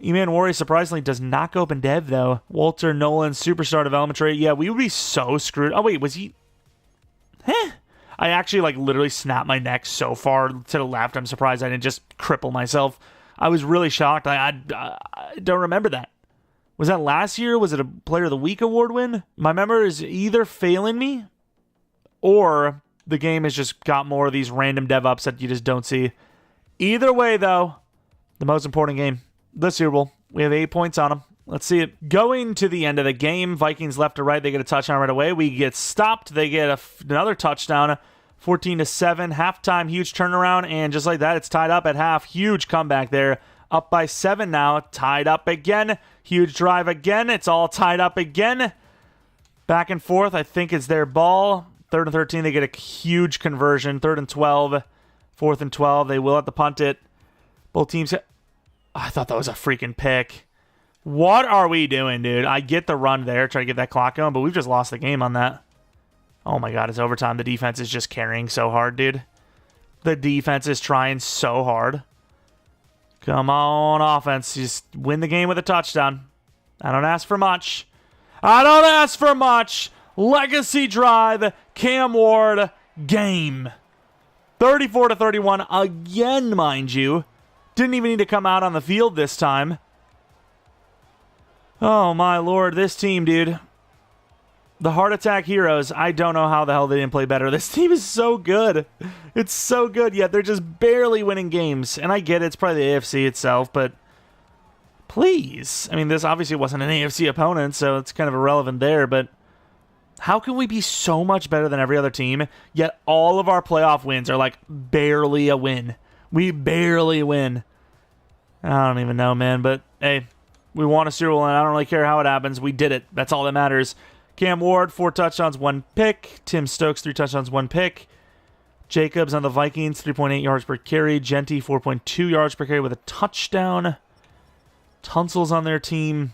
E-Man Warrior, surprisingly, does not go up in dev, though. Walter Nolan, superstar development trait. Yeah, we would be so screwed. Oh, wait, was he... I actually, literally snapped my neck so far to the left. I'm surprised I didn't just cripple myself. I was really shocked. I don't remember that. Was that last year? Was it a Player of the Week award win? My memory is either failing me or the game has just got more of these random dev ups that you just don't see. Either way, though, the most important game, the Super Bowl. We have 8 points on them. Let's see it. Going to the end of the game, Vikings left to right. They get a touchdown right away. We get stopped. They get another touchdown. 14-7. Halftime, huge turnaround. And just like that, it's tied up at half. Huge comeback there. Up by 7 now. Tied up again. Huge drive again. It's all tied up again. Back and forth. I think it's their ball. 3rd and 13. They get a huge conversion. 3rd and 12. 4th and 12. They will have to punt it. Both teams... I thought that was a freaking pick. What are we doing, dude? I get the run there, try to get that clock going, but we've just lost the game on that. Oh my god, it's overtime. The defense is just carrying so hard, dude. The defense is trying so hard. Come on, offense. Just win the game with a touchdown. I don't ask for much. I don't ask for much. Legacy drive, Cam Ward, game. 34-31 again, mind you. Didn't even need to come out on the field this time. Oh, my lord. This team, dude. The Heart Attack Heroes. I don't know how the hell they didn't play better. This team is so good. It's so good, yet they're just barely winning games. And I get it. It's probably the AFC itself, but please. I mean, this obviously wasn't an AFC opponent, so it's kind of irrelevant there, but how can we be so much better than every other team, yet all of our playoff wins are barely a win? We barely win. I don't even know, man. But, hey, we won a Super Bowl, and I don't really care how it happens. We did it. That's all that matters. Cam Ward, 4 touchdowns, 1 pick. Tim Stokes, 3 touchdowns, 1 pick. Jacobs on the Vikings, 3.8 yards per carry. Genty, 4.2 yards per carry with a touchdown. Tunsil's on their team.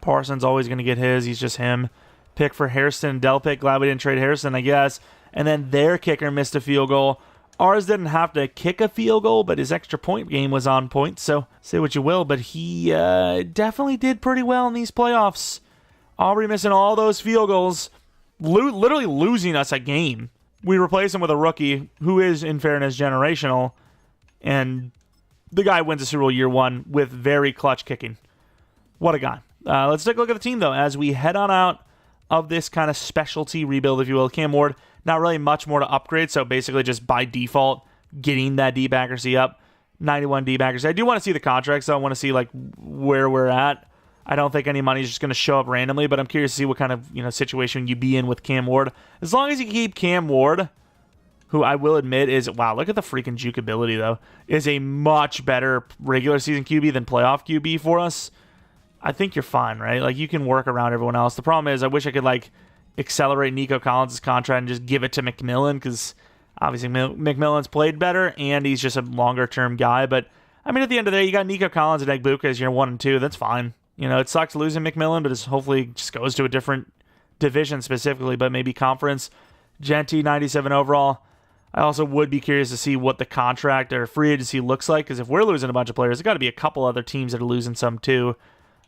Parsons always going to get his. He's just him. Pick for Harrison and Delpick. Glad we didn't trade Harrison, I guess. And then their kicker missed a field goal. Ours didn't have to kick a field goal, but his extra point game was on point, so say what you will, but he definitely did pretty well in these playoffs. Aubrey missing all those field goals, literally losing us a game. We replace him with a rookie who is, in fairness, generational, and the guy wins a Super Bowl year 1 with very clutch kicking. What a guy. Let's take a look at the team, though, as we head on out of this kind of specialty rebuild, if you will. Cam Ward, not really much more to upgrade, so basically just by default, getting that deep accuracy up. 91 deep accuracy. I do want to see the contracts, so I want to see where we're at. I don't think any money is just going to show up randomly, but I'm curious to see what kind of situation you be in with Cam Ward. As long as you keep Cam Ward, who I will admit is, wow, look at the freaking juke ability, though, is a much better regular season QB than playoff QB for us. I think you're fine, right? You can work around everyone else. The problem is I wish I could, accelerate Nico Collins' contract and just give it to McMillan, because obviously McMillan's played better, and he's just a longer-term guy, but I mean, at the end of the day, you got Nico Collins and Egbuka as your 1 and 2. That's fine. You know, it sucks losing McMillan, but it's hopefully just goes to a different division specifically, but maybe conference. Genty, 97 overall. I also would be curious to see what the contract or free agency looks like, because if we're losing a bunch of players, there's got to be a couple other teams that are losing some too.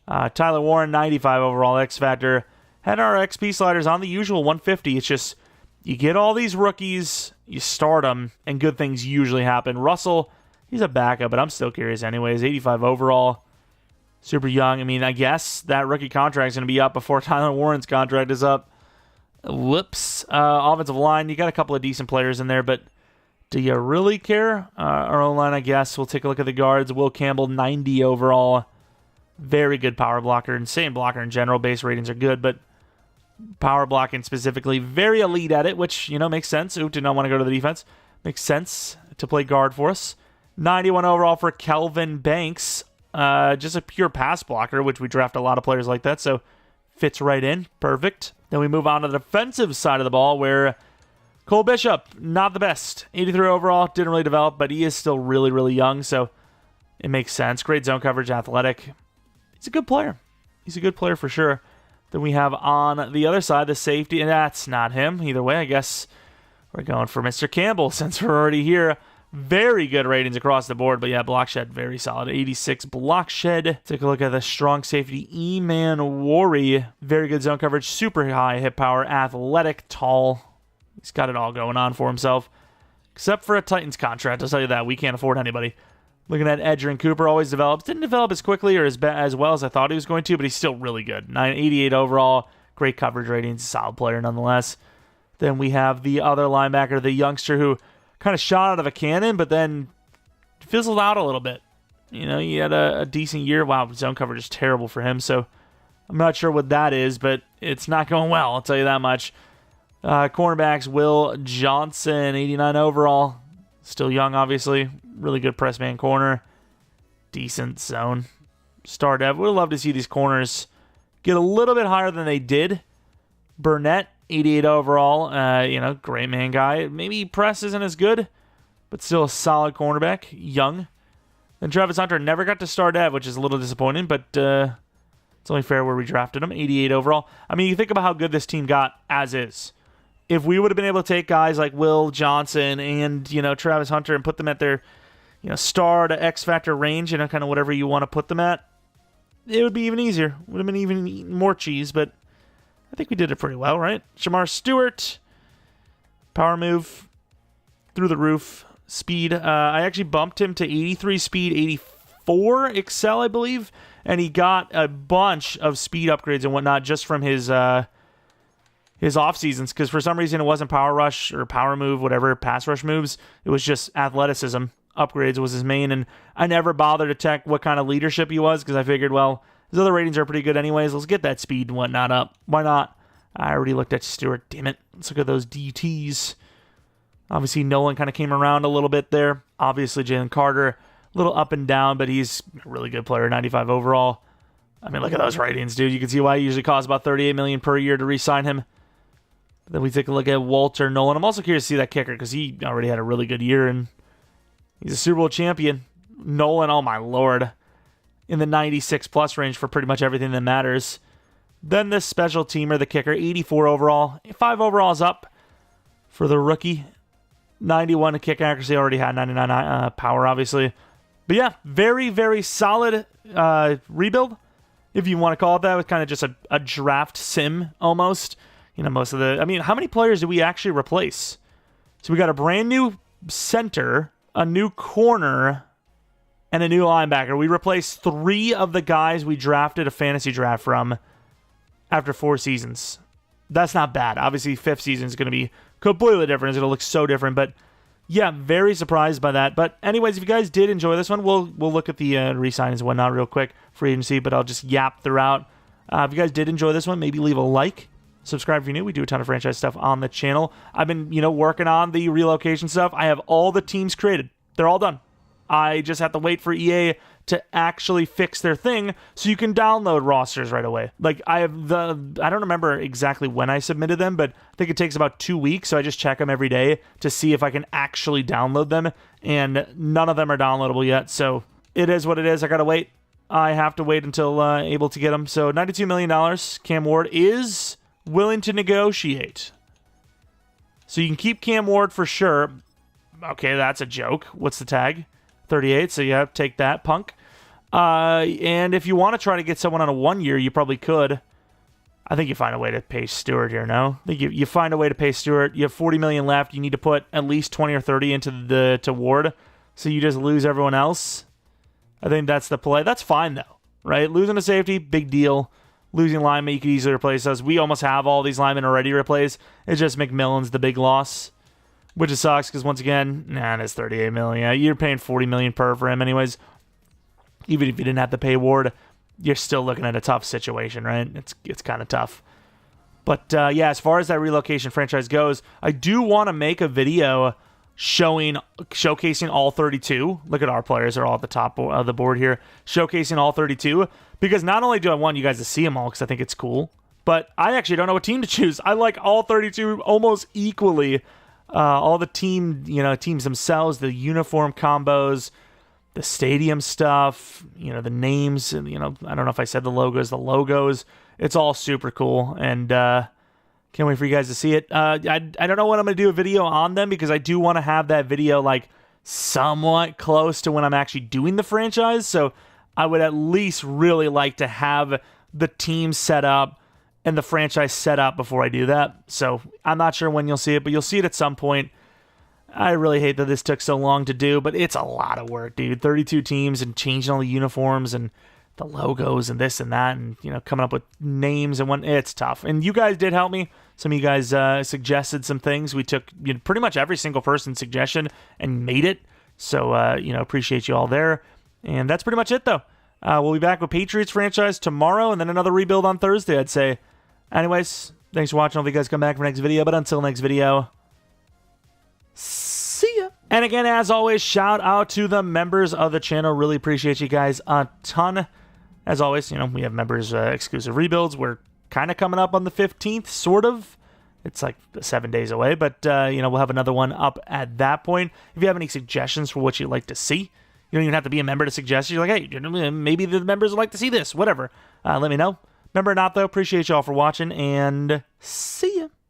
Tyler Warren, 95 overall, X Factor. Had our XP sliders on the usual 150. It's just, you get all these rookies, you start them, and good things usually happen. Russell, he's a backup, but I'm still curious anyways. 85 overall. Super young. I mean, I guess that rookie contract's going to be up before Tyler Warren's contract is up. Whoops. Offensive line, you got a couple of decent players in there, but do you really care? Our O-line, I guess. We'll take a look at the guards. Will Campbell, 90 overall. Very good power blocker. Insane blocker in general. Base ratings are good, but power blocking specifically, very elite at it, which, you know, makes sense. Oot did not want to go to the defense. Makes sense to play guard for us. 91 overall for Kelvin Banks. Just a pure pass blocker, which we draft a lot of players like that, so fits right in. Perfect. Then we move on to the defensive side of the ball, where Cole Bishop, not the best. 83 overall, didn't really develop, but he is still really, really young, so it makes sense. Great zone coverage, athletic. He's a good player. He's a good player for sure. Then we have on the other side the safety, and that's not him. Either way, I guess we're going for Mr. Campbell since we're already here. Very good ratings across the board, but yeah, block shed, very solid. 86 block shed. Take a look at the strong safety, E-Man Worry. Very good zone coverage, super high hit power, athletic, tall. He's got it all going on for himself. Except for a Titans contract, I'll tell you that. We can't afford anybody. Looking at Edgerrin Cooper, always develops. Didn't develop as quickly or as well as I thought he was going to, but he's still really good. 988 overall, great coverage ratings, solid player nonetheless. Then we have the other linebacker, the youngster who kind of shot out of a cannon, but then fizzled out a little bit. You know, he had a decent year. Wow, zone coverage is terrible for him, so I'm not sure what that is, but it's not going well, I'll tell you that much. Cornerbacks, Will Johnson, 89 overall. Still young, obviously. Really good press man corner. Decent zone. Star dev. Would love to see these corners get a little bit higher than they did. Burnett, 88 overall. You know, great man guy. Maybe press isn't as good, but still a solid cornerback. Young. Then Travis Hunter never got to star dev, which is a little disappointing, but it's only fair where we drafted him. 88 overall. I mean, you think about how good this team got as is. If we would have been able to take guys like Will Johnson and, you know, Travis Hunter and put them at their, you know, star to X Factor range, you know, kind of whatever you want to put them at, it would be even easier. Would have been even more cheese, but I think we did it pretty well, right? Shamar Stewart, power move, through the roof, speed. I actually bumped him to 83 speed, 84 excel, I believe, and he got a bunch of speed upgrades and whatnot just from his off seasons, because for some reason it wasn't power rush or power move, whatever, pass rush moves. It was just athleticism. Upgrades was his main, and I never bothered to check what kind of leadership he was, because I figured, well, his other ratings are pretty good anyways. Let's get that speed and whatnot up. Why not? I already looked at Stewart. Damn it. Let's look at those DTs. Obviously, Nolan kind of came around a little bit there. Obviously, Jalen Carter, a little up and down, but he's a really good player, 95 overall. I mean, look at those ratings, dude. You can see why he usually costs about $38 million per year to re-sign him. Then we take a look at Walter Nolan. I'm also curious to see that kicker, because he already had a really good year, and he's a Super Bowl champion. Nolan, oh my lord, in the 96-plus range for pretty much everything that matters. Then this special teamer, the kicker, 84 overall. 5 overalls up for the rookie. 91 to kick accuracy, already had 99 power, obviously. But yeah, very, very solid rebuild, if you want to call it that. It was kind of just a draft sim, almost. You know, most of the... I mean, how many players did we actually replace? So we got a brand new center, a new corner, and a new linebacker. We replaced 3 of the guys we drafted a fantasy draft from after 4 seasons. That's not bad. Obviously, 5th season is going to be completely different. It's going to look so different. But yeah, very surprised by that. But anyways, if you guys did enjoy this one, we'll look at the re-signings and whatnot real quick. Free agency, but I'll just yap throughout. If you guys did enjoy this one, maybe leave a like. Subscribe if you're new. We do a ton of franchise stuff on the channel. I've been, working on the relocation stuff. I have all the teams created. They're all done. I just have to wait for EA to actually fix their thing so you can download rosters right away. Like, I don't remember exactly when I submitted them, but I think it takes about 2 weeks, so I just check them every day to see if I can actually download them, and none of them are downloadable yet, so it is what it is. I got to wait. I have to wait until able to get him. So $92 million. Cam Ward is willing to negotiate. So you can keep Cam Ward for sure. Okay, that's a joke. What's the tag? 38. So yeah, take that, punk. And if you want to try to get someone on a 1 year, you probably could. I think you find a way to pay Stewart here, no? I think you find a way to pay Stewart. You have $40 million left. You need to put at least 20 or 30 into to Ward. So you just lose everyone else. I think that's the play. That's fine, though, right? Losing a safety, big deal. Losing lineman, you could easily replace us. We almost have all these linemen already replaced. It's just McMillan's the big loss, which sucks because, once again, it's $38 million. Yeah, you're paying $40 million per for him anyways. Even if you didn't have to pay Ward, you're still looking at a tough situation, right? It's kind of tough. But, yeah, as far as that relocation franchise goes, I do want to make a video showcasing all 32. Look at our players are all at the top of the board here. Showcasing all 32. Because not only do I want you guys to see them all because I think it's cool, but I actually don't know what team to choose. I like all 32 almost equally. All the teams themselves, the uniform combos, the stadium stuff, the names, and, I don't know if I said the logos. It's all super cool, and can't wait for you guys to see it. I don't know when I'm going to do a video on them because I do want to have that video like somewhat close to when I'm actually doing the franchise, so I would at least really like to have the team set up and the franchise set up before I do that. So I'm not sure when you'll see it, but you'll see it at some point. I really hate that this took so long to do, but it's a lot of work, dude. 32 teams and changing all the uniforms and the logos and this and that and, coming up with names and what. It's tough. And you guys did help me. Some of you guys suggested some things. We took pretty much every single person's suggestion and made it. So, appreciate you all there. And that's pretty much it, though. We'll be back with Patriots franchise tomorrow and then another rebuild on Thursday, I'd say. Anyways, thanks for watching. Hope you guys come back for next video. But until next video, see ya. And again, as always, shout out to the members of the channel. Really appreciate you guys a ton. As always, we have members exclusive rebuilds. We're kind of coming up on the 15th, sort of. It's like 7 days away, but we'll have another one up at that point. If you have any suggestions for what you'd like to see, you don't even have to be a member to suggest. You're like, hey, maybe the members would like to see this, whatever. Let me know. Remember or not, though, appreciate you all for watching, and see ya.